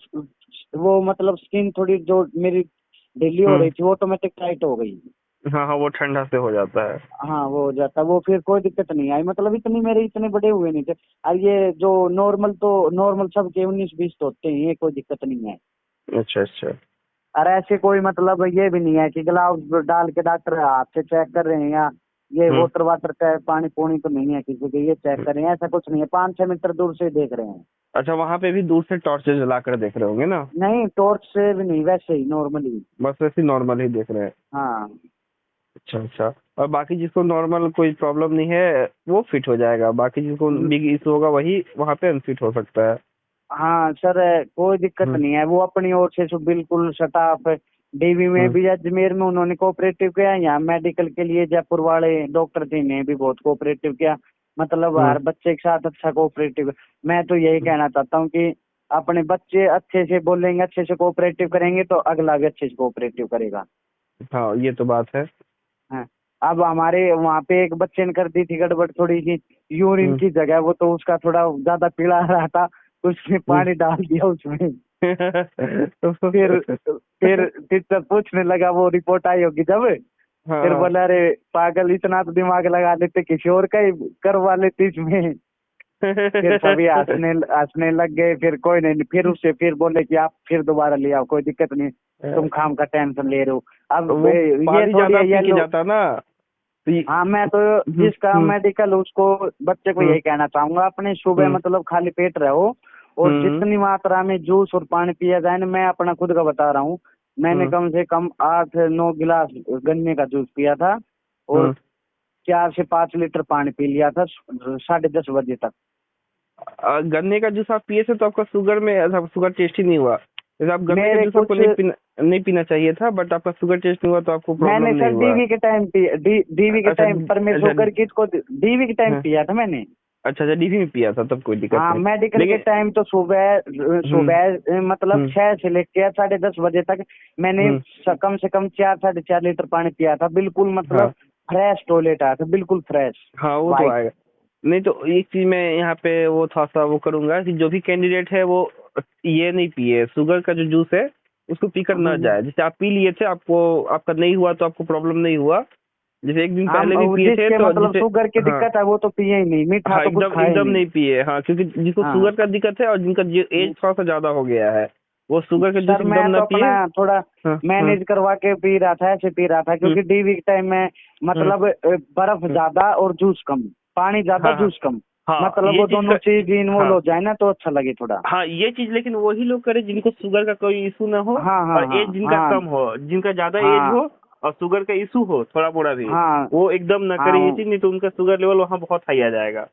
वो मतलब स्किन थोड़ी जो मेरी ढीली हो हम्म। रही थी, वो ऑटोमेटिक टाइट हो गई। हाँ हाँ, वो ठंडा से हो जाता है। हाँ, वो हो जाता, वो फिर कोई दिक्कत नहीं आई, मतलब इतनी मेरे इतने बड़े हुए नहीं थे। और ये जो नॉर्मल, तो नॉर्मल सबके 19-20 तो होते हैं, ये कोई दिक्कत नहीं है। अच्छा अच्छा। और ऐसे कोई मतलब ये भी नहीं है कि ग्लव्स डाल के डॉक्टर हाथ से चेक कर रहे हैं या ये हम्म। वाटर वाटर का पानी पूनी तो नहीं है किसी के, ये चेक करें, ऐसा कुछ नहीं है, 5-6 मीटर दूर से देख रहे हैं। अच्छा, वहां पे भी दूर से टॉर्च जला कर देख रहे होंगे ना? नहीं, टॉर्च से भी नहीं, वैसे ही नॉर्मली। बस वैसे नॉर्मल ही देख रहे हैं। हाँ। अच्छा अच्छा। और बाकी जिसको नॉर्मल कोई प्रॉब्लम नहीं है वो फिट हो जाएगा, बाकी जिसको न- बिग इशू होगा वही वहां पे अनफिट हो सकता है। हाँ सर, कोई दिक्कत हम्म नहीं है, वो अपनी ओर से सब बिल्कुल सटाफ। डीवी में हम्म भी, अजमेर में उन्होंने कोऑपरेटिव किया, यहाँ मेडिकल के लिए जयपुर वाले डॉक्टर जी ने भी बहुत कोऑपरेटिव किया। मतलब हम्म हर बच्चे के साथ अच्छा कोऑपरेटिव। मैं तो यही हम्म। कहना चाहता हूँ कि अपने बच्चे अच्छे से बोलेंगे, अच्छे से कोऑपरेटिव करेंगे, तो अगला भी अच्छे से कोऑपरेटिव करेगा। हाँ ये तो बात है। हाँ। अब हमारे वहाँ पे एक बच्चे ने कर दी थी गड़बड़ थोड़ी सी, यूरिन हम्म की जगह, वो तो उसका थोड़ा ज्यादा पीला आ रहा था, उसने हम्म। पानी डाल दिया उसमें। फिर फिर टीचर पूछने लगा, वो रिपोर्ट आई होगी जब, फिर हाँ। बोला, अरे पागल, इतना तो दिमाग लगा लेते, किसी और का ही करवा लेते इसमें। फिर सभी हंसने हंसने लग गए, फिर कोई नहीं, फिर उससे फिर बोले कि आप फिर दोबारा ले आओ, कोई दिक्कत नहीं, तुम खाम का टेंशन ले रहे हो। अब वो ये पानी थोड़ी ज्यादा है पी के येलो। जाता ना तो हाँ, मैं तो हम्म जिसका हम्म मेडिकल, उसको बच्चे को हम्म यही कहना चाहूंगा, अपने सुबह हम्म मतलब खाली पेट रहो, और हम्म जितनी मात्रा में जूस और पानी पिया जाए ना, मैं अपना खुद का बता रहा हूँ, मैंने हम्म कम से कम 8-9 गिलास गन्ने का जूस पिया था, और हम्म। 4 से 5 लीटर पानी पी लिया था 10:30 बजे तक। गन्ने का जूस आप पिए थे तो आपका शुगर में ऐसा शुगर टेस्ट ही नहीं हुआ? जैसे आप गन्ने का मेरे जूस आपको कुछ नहीं पीना चाहिए था, बट आपका शुगर टेस्ट नहीं हुआ तो आपको प्रॉब्लम मैंने नहीं सर हुआ। डीवी के टाइम पिया, डीवी के अच्छा टाइम पर मैं अच्छा। शुगर की को डीवी के टाइम हाँ, पिया था मैंने। अच्छा अच्छा, डीवी में पिया था तब कोई दिक्कत हाँ, नहीं। मेडिकल के लेकिन टाइम तो सुबह हम्म सुबह मतलब हम्म 6 से लेकर 10:30 बजे तक मैंने हम्म। कम से कम 4-4.5 लीटर पानी पिया था, बिल्कुल मतलब हाँ फ्रेश टॉयलेट आया था, बिल्कुल फ्रेश हाँ, वो तो वाइट। आएगा। नहीं तो एक चीज मैं यहाँ पे वो थोड़ा सा वो करूंगा कि जो भी कैंडिडेट है वो ये नहीं पिए, शुगर का जो जूस है उसको पीकर ना जाए। जैसे आप पी लिए थे, आपको आपका नहीं हुआ तो आपको प्रॉब्लम नहीं हुआ। जैसे एक दिन हम पहले भी पिए थे जिसके तो मतलब जैसे शुगर की हाँ दिक्कत है वो तो पिए ही नहीं, मीठा हाँ, तो कुछ एकदम खाए ही एकदम नहीं। नहीं पिए। हाँ, क्योंकि जिसको हाँ। शुगर का दिक्कत है और जिनका एज थोड़ा सा ज्यादा हो गया है वो शुगर का जूस सर मैं एकदम ना तो पिए। अपना थोड़ा हाँ हाँ। मैनेज करवा के पी रहा था, ऐसे पी रहा था, हम्म क्योंकि डीवी के टाइम में हम्म मतलब बर्फ हम्म। ज्यादा और जूस कम, पानी ज्यादा हाँ हाँ जूस कम, हाँ, मतलब ये वो चीज दोनों चीज का इन्वॉल्व हाँ हो जाए ना तो अच्छा लगे थोड़ा। हाँ, ये चीज लेकिन वही लोग करें जिनको शुगर का कोई इशू ना हो हाँ हाँ और हाँ एज जिनका हाँ कम हो, जिनका ज्यादा एज हाँ हो और शुगर का इशू हो थोड़ा मोड़ा भी, हाँ वो एकदम ना करे ये हाँ चीज, नहीं तो उनका शुगर लेवल वहाँ बहुत हाई आ जाएगा।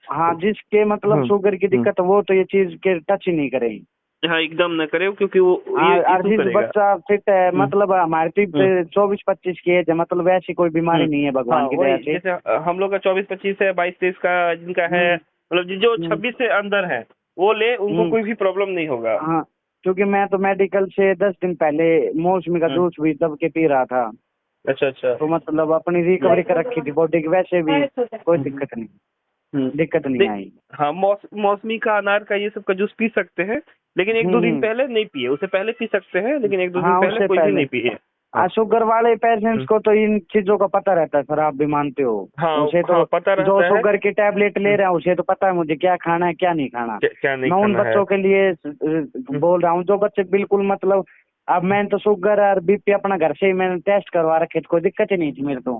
हाँ, जिसके मतलब हम्म शुगर की हम्म। दिक्कत है वो तो ये चीज के टच ही नहीं करें। हाँ, एकदम ना करे क्योंकि वो हाँ, ये और इशू जिस करेगा। बच्चा फिट है, हम्म मतलब हमारे हम्म 24-25 की एज है, मतलब ऐसी कोई बीमारी हम्म। नहीं है हाँ भगवान की वही, दया से। जैसे हम लोग का 24-25 है, 22-23 का जिनका है, हम्म मतलब जो हम्म 26 से अंदर है वो ले, उनको हम्म। कोई भी प्रॉब्लम नहीं होगा। हाँ, क्योंकि मैं तो मेडिकल से 10 दिन पहले मौसमी का हम्म। जूस भी दब के पी रहा था, अच्छा अच्छा। तो मतलब अपनी रिकवरी कर रखी थी बॉडी की, वैसे भी कोई हम्म दिक्कत नहीं, हम्म। दिक्कत नहीं दे- आई। हाँ, मौसमी का, अनार का, ये सब का जूस पी सकते हैं, लेकिन एक दो दिन हम्म। पहले नहीं पिए। उससे पहले पी सकते हैं लेकिन एक दो दिन हाँ, पहले उससे कोई भी पहले नहीं पिए। हाँ शुगर वाले पेशेंट्स हम्म। को तो इन चीजों का पता रहता है सर, आप भी मानते हो। हाँ उसे तो हाँ, पता जो रहता है। शुगर की टैबलेट ले हम्म, रहा है उसे तो पता है मुझे क्या खाना है क्या नहीं खाना। क्या नहीं मैं उन खाना है। बच्चों के लिए हम्म, बोल रहा हूँ जो बच्चे बिल्कुल मतलब, अब मैंने तो शुगर और बीपी अपना घर से ही मैंने टेस्ट करवा रखे थे, कोई दिक्कत ही नहीं थी मेरे तो।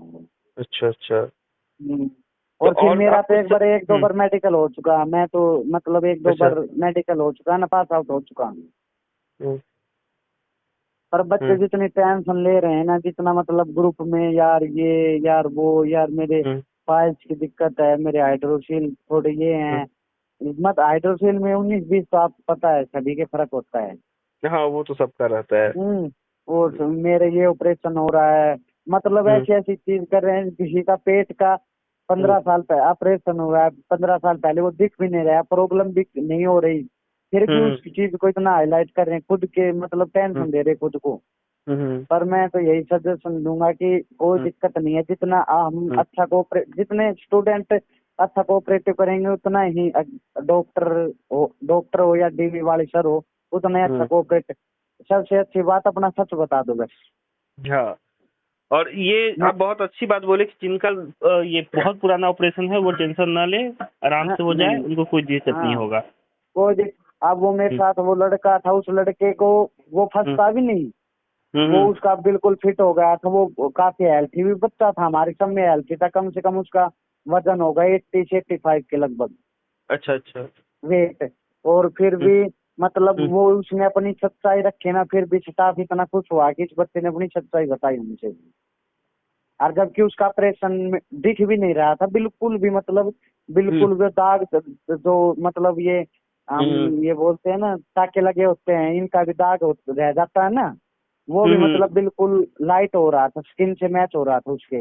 अच्छा अच्छा। हम्म। तो और फिर और मेरा आप तो कुछ एक बार, एक दो बार मेडिकल हो चुका, मैं तो मतलब एक दो अच्छा। बार मेडिकल हो चुका ना, पास आउट हो चुका। हम्म पर बच्चे हम्म जितनी टेंशन ले रहे हैं ना, जितना मतलब ग्रुप में, यार ये, यार वो, यार मेरे हम्म पाइल्स की दिक्कत है, मेरे हाइड्रोसील थोड़े ये हम्म। हैं, मत हाइड्रोसील में 19-20 तो आपको पता है सभी के फर्क होता है। हाँ, वो तो सबका रहता है। और मेरे ये ऑपरेशन हो रहा है, मतलब हम्म ऐसी ऐसी चीज कर रहे हैं, किसी का पेट का हम्म 15 साल पहले ऑपरेशन हुआ है, 15 साल पहले वो दिख भी नहीं रहा, प्रॉब्लम भी नहीं हो रही, फिर भी हम्म उस चीज को इतना हाईलाइट कर रहे हैं, खुद के मतलब हम्म टेंशन दे रहे हैं खुद को। हम्म पर मैं तो यही सजेशन दूंगा कि कोई हम्म दिक्कत नहीं है, जितना हम हम्म अच्छा कोऑपरेट, जितने स्टूडेंट अच्छा कोऑपरेटिव करेंगे उतना ही डॉक्टर हो या डीवी वाले सर हो, उतना ही अच्छा हम्म। कोऑपरेट। सबसे अच्छी बात अपना सच बता दो बस। हाँ, और ये मैं आप बहुत अच्छी बात बोले कि जिनका ये बहुत पुराना ऑपरेशन है वो टेंशन ना ले, आराम से हो जाए, नहीं। उनको कोई दिक्कत नहीं हाँ, होगा। अब वो मेरे हम्म साथ वो लड़का था, उस लड़के को वो हम्म फंसता भी नहीं, वो उसका बिल्कुल फिट हो गया था, वो काफी हेल्थी भी बच्चा था, हमारे सब में हेल्थी था, कम से कम उसका वजन होगा 80 से 85 के लगभग अच्छा अच्छा। वेट। और फिर हम्म भी मतलब हम्म वो उसने अपनी सच्चाई रखी ना, फिर भी स्टाफ इतना खुश हुआ कि इस बच्चे ने अपनी सच्चाई बताई हमसे। और जबकि उसका ऑपरेशन में दिख भी नहीं रहा था बिल्कुल भी, मतलब हम्म बिल्कुल भी दाग जो मतलब ये हम हम्म ये बोलते हैं ना टाके लगे होते हैं, इनका भी दाग रह जाता है ना, वो भी हम्म मतलब बिल्कुल लाइट हो रहा था, स्किन से मैच हो रहा था उसके।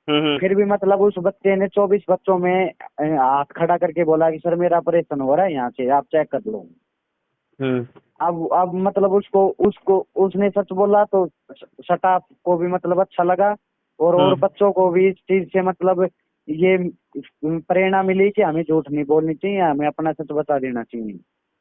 हम्म फिर भी मतलब उस बच्चे ने 24 बच्चों में हाथ खड़ा करके बोला कि सर मेरा ऑपरेशन हो रहा है, यहाँ से आप चेक कर लो। हम्म अब मतलब उसको उसको उसने सच बोला तो स्टाफ को भी मतलब अच्छा लगा, और हम्म बच्चों को भी इस चीज से मतलब ये प्रेरणा मिली कि हमें झूठ नहीं बोलनी चाहिए, हमें अपना सच बता देना चाहिए।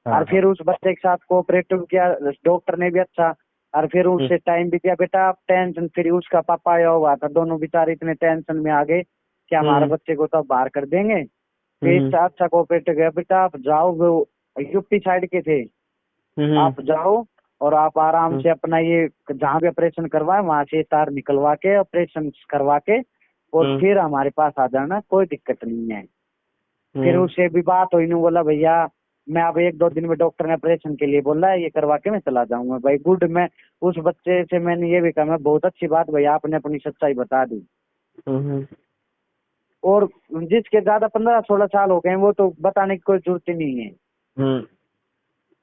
हाँ और हाँ। फिर उस बच्चे के साथ कोऑपरेटिव किया डॉक्टर ने भी अच्छा, और फिर हम्म उससे टाइम भी दिया, बेटा आप टेंशन फ्री। उसका पापा आया हुआ था, दोनों बेचारे इतने टेंशन में आ गए कि हमारे हम्म बच्चे को तो बाहर कर देंगे। फिर हम्म अच्छा कोऑपरेटिव गया, बेटा आप जाओ, वो यूपी साइड के थे, हम्म आप जाओ और आप आराम हम्म से अपना ये जहाँ भी ऑपरेशन करवाए वहां से तार निकलवा के ऑपरेशन करवा के और हम्म फिर हमारे पास आ जाना, कोई दिक्कत नहीं है। फिर हम्म उससे भी बात हुई, नहीं बोला भैया मैं अब 1-2 दिन में डॉक्टर ने ऑपरेशन के लिए बोला है, ये करवा के मैं चला जाऊंगा। भाई गुड। मैं उस बच्चे से मैंने ये भी कहा, मैं बहुत अच्छी बात भैया आपने अपनी सच्चाई बता दी। हम्म और जिसके ज्यादा 15-16 साल हो गए हैं, वो तो बताने की कोई जरूरत ही नहीं है। हम्म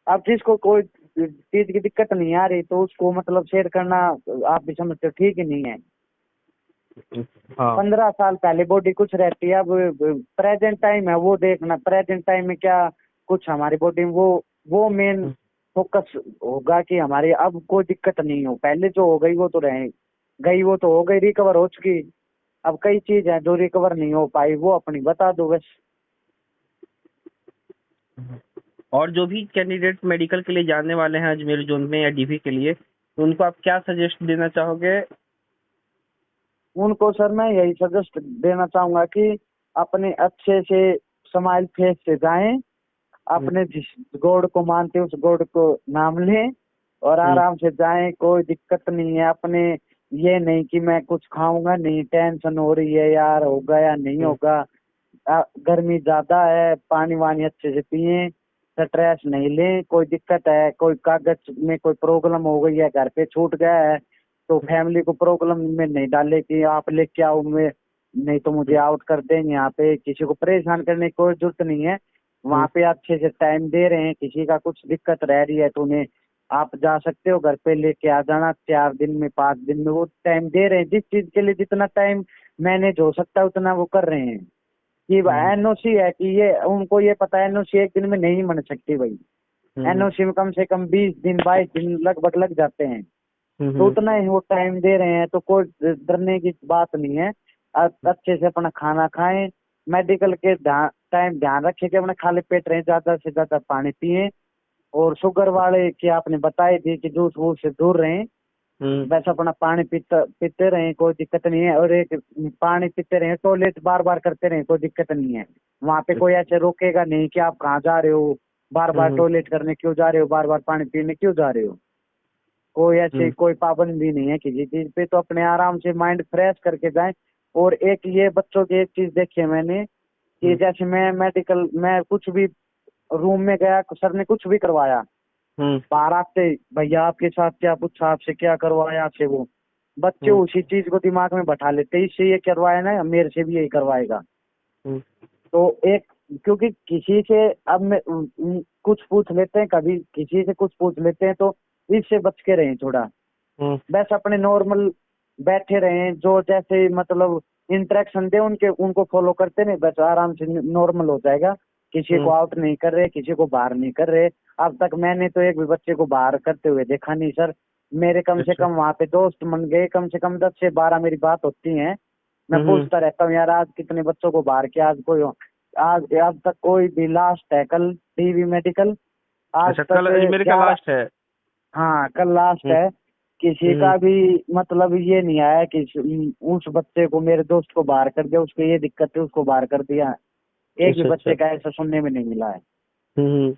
अब जिसको कोई चीज की दिक्कत नहीं आ रही तो उसको मतलब शेयर करना आप भी समझते हो ठीक ही नहीं है। हाँ। 15 साल पहले बॉडी कुछ रहती है, अब प्रेजेंट टाइम है वो देखना, प्रेजेंट टाइम में क्या कुछ हमारी बॉडी में वो मेन फोकस होगा कि हमारी अब कोई दिक्कत नहीं हो। पहले जो हो गई वो तो रह गई, वो तो हो गई, रिकवर हो चुकी। अब कई चीज है जो रिकवर नहीं हो पाई, वो अपनी बता दो बस। और जो भी कैंडिडेट मेडिकल के लिए जाने वाले हैं अजमेर जोन में या डीवी के लिए, तो उनको आप क्या सजेस्ट देना चाहोगे? उनको सर मैं यही सजेस्ट देना चाहूंगा कि अपने अच्छे से स्माइल फेस से जाएं, हम्म अपने जिस गॉड को मानते हैं उस गॉड को नाम लें और हम्म आराम से जाएं, कोई दिक्कत नहीं है। अपने ये नहीं कि मैं कुछ खाऊंगा नहीं, टेंशन हो रही है यार होगा या नहीं हम्म होगा, गर्मी ज्यादा है, पानी वानी अच्छे से पिए, स्ट्रेस नहीं लें। कोई दिक्कत है, कोई कागज में कोई प्रॉब्लम हो गई है, घर पे छूट गया है, तो फैमिली को प्रॉब्लम में नहीं डाले कि आप लेके आओ, मैं नहीं तो मुझे हम्म आउट कर देंगे। यहाँ पे किसी को परेशान करने की कोई जरूरत नहीं है, हम्म वहाँ पे अच्छे से टाइम दे रहे हैं। किसी का कुछ दिक्कत रह रही है तो उन्हें आप जा सकते हो घर पे लेके आ जाना, 4 दिन में 5 दिन में वो टाइम दे रहे हैं। जिस चीज के लिए जितना टाइम मैनेज हो सकता है उतना वो कर रहे हैं। कि हम्म एनओसी है कि ये उनको ये पता है एनओसी एक दिन में नहीं बन सकती भाई, हम्म एनओसी में कम से कम 20 दिन 22 दिन लगभग लग जाते हैं। तो हम्म उतना ही वो टाइम दे रहे हैं तो कोई डरने की बात नहीं है। अच्छे से अपना खाना खाएं, मेडिकल के टाइम ध्यान रखें कि अपने खाली पेट रहें, ज्यादा से ज्यादा पानी पिएं। और शुगर वाले की आपने बताई थी कि जूस वूस से दूर रहें, हम्म बस अपना पानी पीते पीते रहें, कोई दिक्कत नहीं है। और एक पानी पीते रहें, टॉयलेट बार बार करते रहें, कोई दिक्कत नहीं है। वहां पे कोई ऐसे रोकेगा नहीं कि आप कहाँ जा रहे हो, बार बार हम्म टॉयलेट करने क्यों जा रहे हो, बार बार पानी पीने क्यों जा रहे हो। कोई ऐसे हम्म कोई पाबंदी नहीं है किसी चीज पे, तो अपने आराम से माइंड फ्रेश करके जाएं। और एक ये बच्चों की एक चीज देखी है मैंने कि हम्म जैसे मैं मेडिकल में कुछ भी रूम में गया, सर ने कुछ भी करवाया, हम्म बाहर आते भैया आपके साथ क्या पूछा, आपसे क्या करवाया, आपसे वो बच्चे हम्म उसी चीज को दिमाग में बैठा लेते, इससे ये करवाया ना मेरे से भी यही करवाएगा। हम्म तो एक क्योंकि किसी से अब मैं कुछ पूछ लेते हैं, कभी किसी से कुछ पूछ लेते हैं, तो इससे बच के रहें थोड़ा। हम्म बस अपने नॉर्मल बैठे रहें, जो जैसे मतलब इंटरेक्शन दे उनके उनको फॉलो करते रहे, बस आराम से नॉर्मल हो जाएगा। किसी को हम्म आउट नहीं कर रहे, किसी को बाहर नहीं कर रहे। अब तक मैंने तो एक भी बच्चे को बाहर करते हुए देखा नहीं सर। मेरे कम से अच्छा। कम वहाँ पे दोस्त बन गए, कम से कम 10 से 12 मेरी बात होती है। मैं हम्म पूछता रहता हूँ यार आज कितने बच्चों को बाहर किया, आज कोई आज आज तक कोई भी लास्ट है कल टीवी मेडिकल, आज अच्छा, तक कल अजमेर का 11। लास्ट है। हाँ कल लास्ट हम्म है। किसी हम्म का भी मतलब ये नहीं आया कि उस बच्चे को मेरे दोस्त को बाहर कर दिया, उसको ये दिक्कत है उसको बाहर कर दिया। एक भी अच्छा अच्छा। बच्चे का ऐसा सुनने में नहीं मिला है। हम्म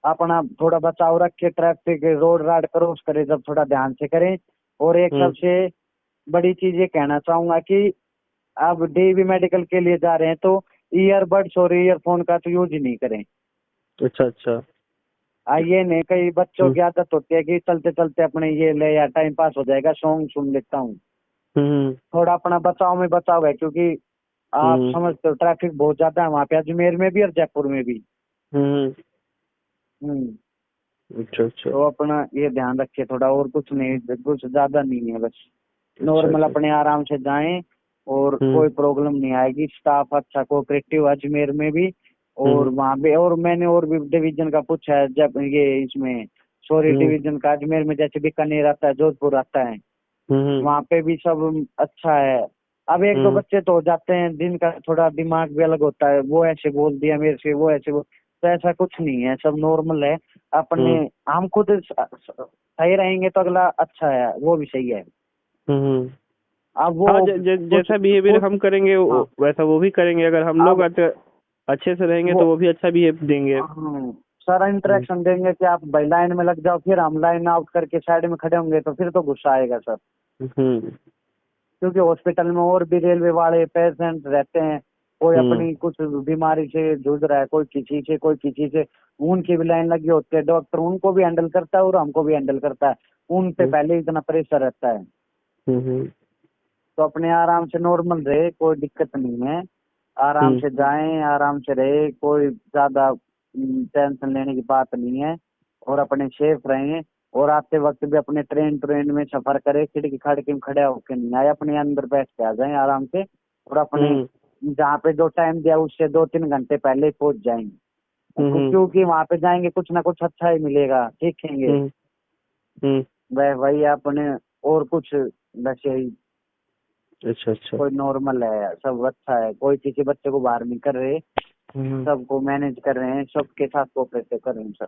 अपना थोड़ा बचाव रखे, ट्रैफिक रोड राड क्रॉस करे जब थोड़ा ध्यान से करें। और एक सबसे बड़ी चीज ये कहना चाहूंगा कि अब डीवी मेडिकल के लिए जा रहे हैं तो ईयरबड्स और ईयरफोन का तो यूज ही नहीं करें। अच्छा अच्छा। ये नहीं, कई बच्चों की आदत होती है कि चलते चलते अपने ये ले या टाइम पास हो जाएगा सॉन्ग सुन लेता हूँ। थोड़ा अपना बचाव में बचाव है, क्योंकि आप समझते हो ट्रैफिक बहुत ज्यादा है वहाँ पे, अजमेर में भी और जयपुर में भी। हम्म अच्छा अच्छा। तो अपना ये ध्यान रखिए थोड़ा, और कुछ नहीं, कुछ ज्यादा नहीं है, बस अच्छा नॉर्मल अच्छा। अपने आराम से जाएं और कोई प्रॉब्लम नहीं आएगी। स्टाफ अच्छा कोऑपरेटिव अजमेर में भी, और वहाँ पे। और मैंने और भी डिवीजन का पूछा है, जब ये इसमें सॉरी डिवीजन का अजमेर में, जैसे बीकानेर आता है, जोधपुर आता है, वहाँ पे भी सब अच्छा है। अब एक दो बच्चे तो हो जाते हैं जिनका थोड़ा दिमाग भी अलग होता है, वो ऐसे बोल दिया मेरे से, वो ऐसे बोल, तो ऐसा कुछ नहीं है, सब नॉर्मल है। अपने हम खुद सही रहेंगे तो अगला अच्छा है, वो भी सही है। अब वो हाँ, कुछ जैसा बिहेवियर कुछ हम करेंगे हाँ, वैसा वो भी करेंगे। अगर हम लोग अब अच्छे से रहेंगे वो तो वो भी अच्छा बिहेव देंगे। सारा इंटरेक्शन देंगे कि आप भाई लाइन में लग जाओ, फिर हम लाइन आउट करके साइड में खड़े होंगे तो फिर तो गुस्सा आएगा सर। हम्म क्योंकि हॉस्पिटल में और भी रेलवे वाले पेशेंट रहते हैं, कोई हम्म अपनी कुछ बीमारी से जूझ रहा है, कोई किसी से कोई किसी से, उनकी भी लाइन लगी होती है, डॉक्टर उनको भी हैंडल करता है और हमको भी हैंडल करता है, उन पे पहले इतना प्रेशर रहता है। हम्म तो अपने आराम से नॉर्मल रहे, कोई दिक्कत नहीं है, आराम हम्म से जाएं, आराम से रहे, कोई ज्यादा टेंशन लेने की बात नहीं है। और अपने सेफ रहें, और आते वक्त भी अपने ट्रेन ट्रेन में सफर करें, खिड़की खड़के में खड़े होके नहीं आए, अपने अंदर बैठ के आ जाएं आराम से, और अपने जहाँ पे जो टाइम दिया उससे 2-3 घंटे पहले ही पहुंच जाएंगे। क्योंकि वहां पे जाएंगे कुछ ना कुछ अच्छा ही मिलेगा, सीखेंगे। हम्म। वही अपने, और कुछ बस यही। अच्छा अच्छा। कोई नॉर्मल है, सब अच्छा है, कोई किसी बच्चे को बाहर नहीं कर रहे, सबको मैनेज कर रहे हैं, सबके साथ कोऑपरेट कर रहे हैं सर।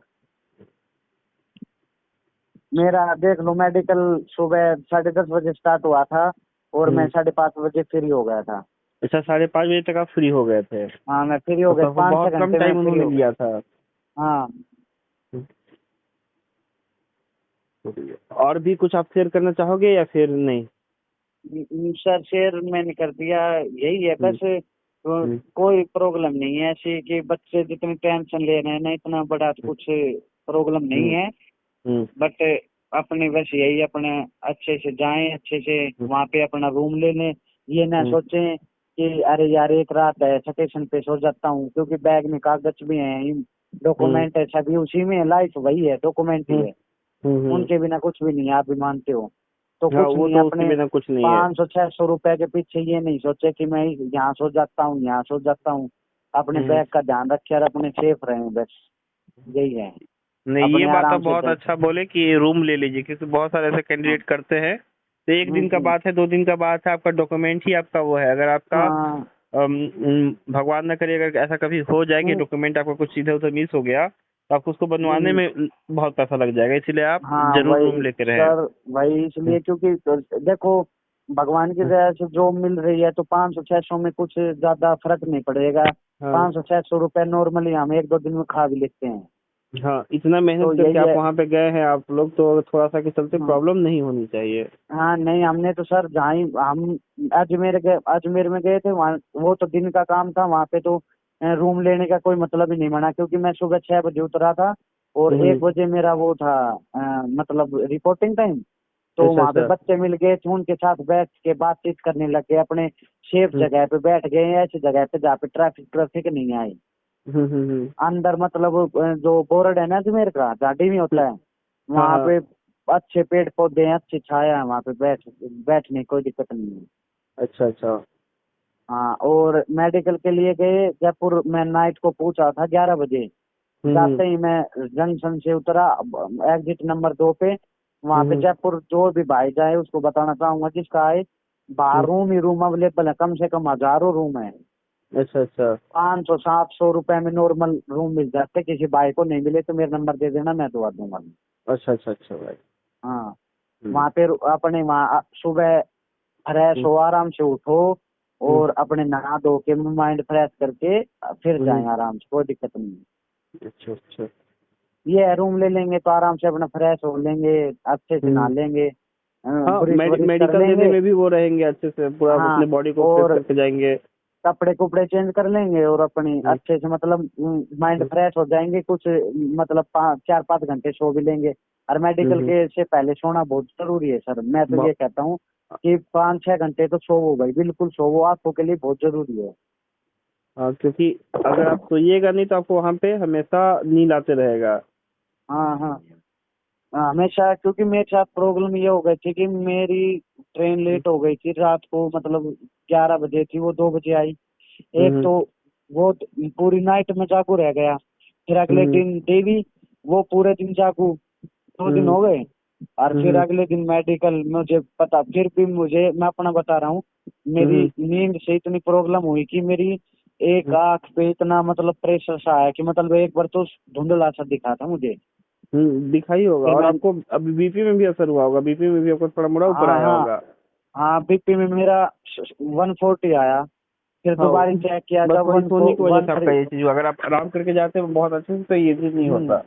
मेरा देख लो, मेडिकल सुबह 10:30 बजे स्टार्ट हुआ था और मैं 5:30 बजे फ्री हो गया था। अच्छा, 5:30 बजे तक आप फ्री हो गए थे? हाँ मैं फ्री हो गया, तो पाँच बहुत छह कम घंटे में टाइम फ्री उन्होंने हो गया। लिया था। हाँ। और भी कुछ आप शेयर करना चाहोगे या फिर नहीं? सर शेयर मैंने कर दिया, यही है बस। कोई प्रॉब्लम नहीं है ऐसी कि बच्चे जितनी टेंशन ले रहे हैं ना, इतना बड़ा कुछ प्रॉब्लम नहीं है। बट अपने बस यही, अपने अच्छे से जाएं, अच्छे से वहाँ पे अपना रूम ले लें। ये ना सोचें कि अरे यार एक रात है स्टेशन पे सो जाता हूँ, क्योंकि बैग में कागज भी हैं, डॉक्यूमेंट है, सभी उसी में है, लाइफ वही है, डॉक्यूमेंट ही है, उनके बिना कुछ भी नहीं है, आप भी मानते हो। तो हाँ, कुछ वो नहीं, तो उसके अपने बिना कुछ नहीं है। 500-600 रुपए के पीछे ये नहीं सोचे कि मैं यहाँ सो जाता हूँ, यहाँ सो जाता हूँ। अपने बैग का ध्यान रखे और अपने सेफ रहें, बस यही है। नहीं, ये अपने बात आप आराम से बहुत अच्छा बोले कि रूम ले लीजिए, क्योंकि बहुत सारे ऐसे कैंडिडेट करते हैं। तो एक दिन का बात है, 2 दिन का बात है, आपका डॉक्यूमेंट ही आपका वो है। अगर आपका हाँ। भगवान न करे अगर ऐसा कभी हो जाए कि डॉक्यूमेंट आपका कुछ इधर उधर मिस हो गया, तो आपको उसको बनवाने में बहुत पैसा लग जाएगा। इसलिए आप हाँ जरूर रूम वही लेके रहें। सर, वही इसलिए, क्योंकि देखो भगवान की दया से जो मिल रही है, तो 500-600 में कुछ ज्यादा फर्क नहीं पड़ेगा। हाँ 500-600 रुपए नॉर्मली हम 1-2 दिन में खा भी लेते हैं। हाँ, इतना मेहनत तो करके यही आप है। वहाँ पे गए हैं आप लोग, तो थोड़ा सा के चलते हाँ प्रॉब्लम नहीं होनी चाहिए। हाँ, नहीं हमने तो सर जहाँ ही हम अजमेर में गए थे, वहाँ वो तो दिन का काम था, वहाँ पे तो रूम लेने का कोई मतलब ही नहीं बना, क्योंकि मैं सुबह 6 बजे उतरा था और 1 बजे मेरा वो था मतलब रिपोर्टिंग टाइम। तो अच्छा वहाँ पे अच्छा। बच्चे मिल गए थे, उनके साथ बैठ के बातचीत करने लग गए, अपने सेफ जगह पे बैठ गए, ऐसी जगह पे जहाँ पे ट्रैफिक ट्रैफिक नहीं आए। अंदर मतलब जो बोर्ड है ना अजमेर का, जहाँ डीवी होता है, हाँ वहाँ हाँ। पे अच्छे पेड़ पौधे हैं, अच्छी छाया है, वहाँ पे बैठने की कोई दिक्कत नहीं है। अच्छा अच्छा। हाँ, और मेडिकल के लिए गए जयपुर, मैं नाइट को पहुंचा था 11 बजे। जाते ही मैं जंक्शन से उतरा, एग्जिट नंबर 2 पे, वहाँ पे जयपुर जो भी भाई जाए उसको बताना चाहूंगा जिसका आए, बाहर रूम ही रूम अवेलेबल है, कम से कम हजारों रूम है। अच्छा अच्छा। 500-700 रुपए में नॉर्मल रूम मिल जाते, किसी भाई को नहीं मिले तो मेरा नंबर दे देना, मैं दवा दूंगा। अच्छा अच्छा अच्छा भाई। हाँ, वहाँ पे अपने वहाँ सुबह फ्रेश हो, आराम से उठो और अपने नहा धो के माइंड फ्रेश करके फिर जाएं आराम से, कोई दिक्कत नहीं है। अच्छा अच्छा। ये रूम ले लेंगे तो आराम से अपना फ्रेश हो लेंगे, अच्छे से नहा लेंगे, हाँ, ब्रश व्रश कर मेडिकल देने लेंगे। में भी वो रहेंगे अच्छे से, पूरा हाँ, अपने बॉडी को फ्रेश और करके जाएंगे। कपड़े कुपड़े चेंज कर लेंगे और अपनी हम्म, अच्छे से मतलब माइंड हम्म, फ्रेश हो जाएंगे कुछ, मतलब 4-5 घंटे सो भी लेंगे। और मेडिकल हम्म, के से पहले सोना बहुत जरूरी है सर, मैं तो ये बहुत। कहता हूँ कि 5-6 घंटे तो सोवो भाई, बिल्कुल सोवो, आंखों के लिए बहुत जरूरी है। हाँ, क्योंकि अगर आप सोइएगा नहीं तो आपको वहाँ पे हमेशा नींद आते रहेगा। हाँ हाँ हाँ, हमेशा, क्योंकि मेरे साथ प्रॉब्लम ये हो गई थी कि मेरी ट्रेन हम्म, लेट हो गई थी रात को, मतलब 11 बजे थी, वो 2 बजे आई। एक हम्म, तो वो पूरी नाइट में जागू रह गया, फिर अगले हम्म, दिन देवी, वो पूरे दिन जागू, 2 दिन हम्म, हो गए। और फिर हम्म, अगले दिन मेडिकल, मुझे पता, फिर भी मुझे, मैं अपना बता रहा हूँ, मेरी हम्म, नींद से इतनी प्रॉब्लम हुई कि मेरी एक हम्म, आंख पे इतना मतलब प्रेशर सा आया कि मतलब एक बार तो धुंधला सा दिखा था मुझे। दिखाई होगा। फिर और मैं, आपको अभी बीपी में भी असर हुआ होगा, बीपी में भी आपको थोड़ा मोड़ा ऊपर हाँ आया हाँ होगा। हाँ, बीपी में मेरा 140 आया। फिर हाँ, दोबारा चेक किया बस जब वही वन सोने फो की वजह वन से आपका थ्री ये चीज हुआ। अगर आप आराम करके जाते हैं बहुत अच्छे से तो ये चीज नहीं हम्म होता।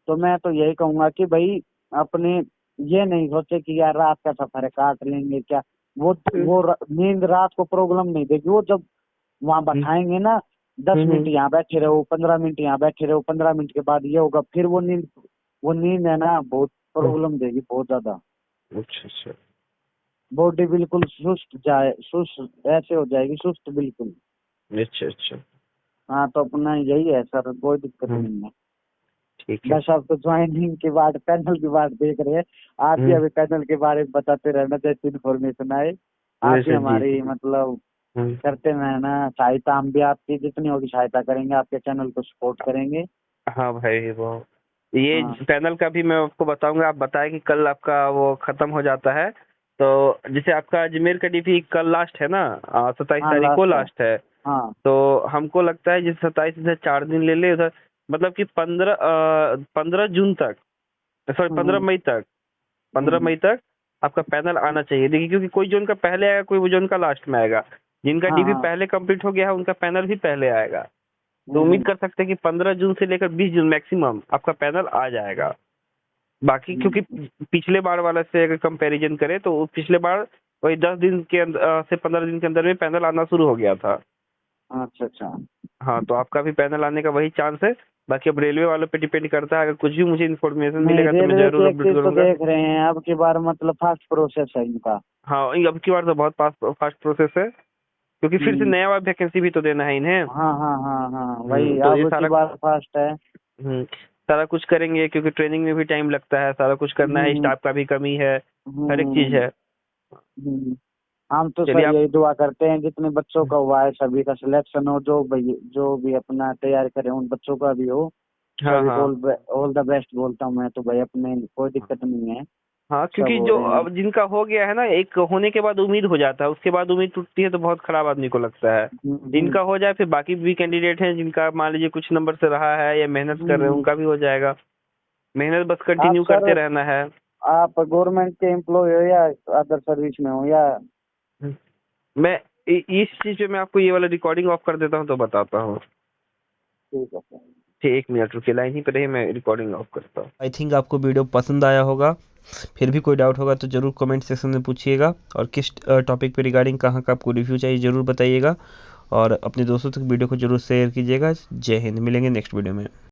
तो मैं तो यही कहूंगा कि भाई अपने ये नहीं सोचे कि यार रात का सफर है काट लेंगे क्या, हम्म, नींद रात को प्रॉब्लम नहीं देगी, वो जब वहां हम्म, बैठाएंगे ना, 10 मिनट हम्म, यहाँ बैठे रहो, 15 मिनट यहाँ बैठे रहो, 15 मिनट के बाद ये होगा, फिर वो नींद है ना, बहुत हम्म। प्रॉब्लम देगी, बहुत ज्यादा। अच्छा, अच्छा। बॉडी बिल्कुल सुस्त ऐसे हो जाएगी, सुस्त बिल्कुल। अच्छा, अच्छा। हाँ, तो अपना यही है सर, कोई दिक्कत हम्म, नहीं है। ठीक है। बस आप तो ज्वाइनिंग के बाद, पैनल की बात देख रहे हैं। आप भी हम्म, अभी पैनल के बारे में बताते रहना, जैसे इन्फॉर्मेशन आए। आप भी वैसे जी जी। हमारी मतलब हम्म, करते रहना सहायता, हम भी आपकी जितनी होगी सहायता करेंगे, आपके चैनल को सपोर्ट करेंगे। हाँ भाई, वो ये हाँ पैनल का भी मैं आपको बताऊंगा। आप बताएं कि कल आपका वो खत्म हो जाता है, तो जैसे आपका अजमेर का डीपी कल लास्ट है ना, 27 हाँ, तारीख को लास्ट है। लास्ट है। हाँ। तो हमको लगता है जैसे 27 से 4 दिन ले ले उधर, मतलब कि 15 जून तक, सॉरी हम्म 15 मई तक, पंद्रह हम्म, मई तक आपका पैनल आना चाहिए। देखिए, क्योंकि कोई जोन का पहले आएगा, कोई जोन का लास्ट में आएगा। जिनका हाँ डीपी हाँ, पहले कंप्लीट हो गया है उनका पैनल भी पहले आएगा। तो उम्मीद हम्म कर सकते हैं कि 15 जून से लेकर 20 जून मैक्सिमम आपका पैनल आ जाएगा। बाकी क्योंकि हम्म, पिछले बार वाला से अगर कंपैरिजन करें तो पिछले बार वही 10 दिन के अंदर से 15 दिन के अंदर में पैनल आना शुरू हो गया था। अच्छा अच्छा। हाँ, तो आपका भी पैनल आने का वही चांस है। बाकी अब रेलवे वालों पे डिपेंड करता है, अगर कुछ भी मुझे इन्फॉर्मेशन नहीं, मिलेगा तो मैं रेलवे जरूर की एक अपडेट चीज तो करूंगा। देख रहे हैं अब की बार, मतलब फास्ट प्रोसेस है इनका। हाँ, अब की बार तो बहुत फास्ट प्रोसेस है, क्योंकि फिर से हम्म, नया वैकेंसी भी तो देना है इन्हें। हाँ हाँ हाँ हाँ, वही तो ये अब की सारा बार फास्ट है। सारा कुछ करेंगे, क्योंकि ट्रेनिंग में भी टाइम लगता है, सारा कुछ करना है, हम्म स्टाफ का भी कमी है, हर एक चीज हम्म है। हम्म। हम तो चलिए सर आप। यही दुआ करते हैं जितने बच्चों का हुआ है सभी का सिलेक्शन हो, जो भी अपना तैयारी करे उन बच्चों का भी हो। हाँ, सभी को हाँ, ऑल द बेस्ट बोलता हूँ मैं तो भाई, अपने कोई दिक्कत नहीं है, हाँ, सब क्योंकि हो जो रहे हैं। अब जिनका हो गया है ना, एक होने के बाद उम्मीद हो जाता है, उसके बाद उम्मीद टूटती है तो बहुत खराब आदमी को लगता है। हम्म। जिनका हो जाए फिर बाकी भी कैंडिडेट हैं जिनका मान लीजिए कुछ नंबर से रहा है या मेहनत कर रहे हैं, हम्म। उनका भी हो जाएगा। मेहनत बस आप कंटिन्यू सर, करते रहना है। आप गवर्नमेंट के एम्प्लॉय हो या अदर सर्विस में हो या? मैं इस चीज पे मैं आपको ये वाला रिकॉर्डिंग ऑफ कर देता हूँ तो बताता हूँ। ठीक है सर। ठीक, 1 मिनट रुकिए, लाइन ही पे रहिए, मैं रिकॉर्डिंग ऑफ करता हूँ। आई थिंक आपको वीडियो पसंद आया होगा। फिर भी कोई डाउट होगा तो ज़रूर कमेंट सेक्शन में पूछिएगा, और किस टॉपिक पे रिगार्डिंग कहाँ का आपको रिव्यू चाहिए ज़रूर बताइएगा, और अपने दोस्तों तक वीडियो को जरूर शेयर कीजिएगा। जय हिंद, मिलेंगे नेक्स्ट वीडियो में।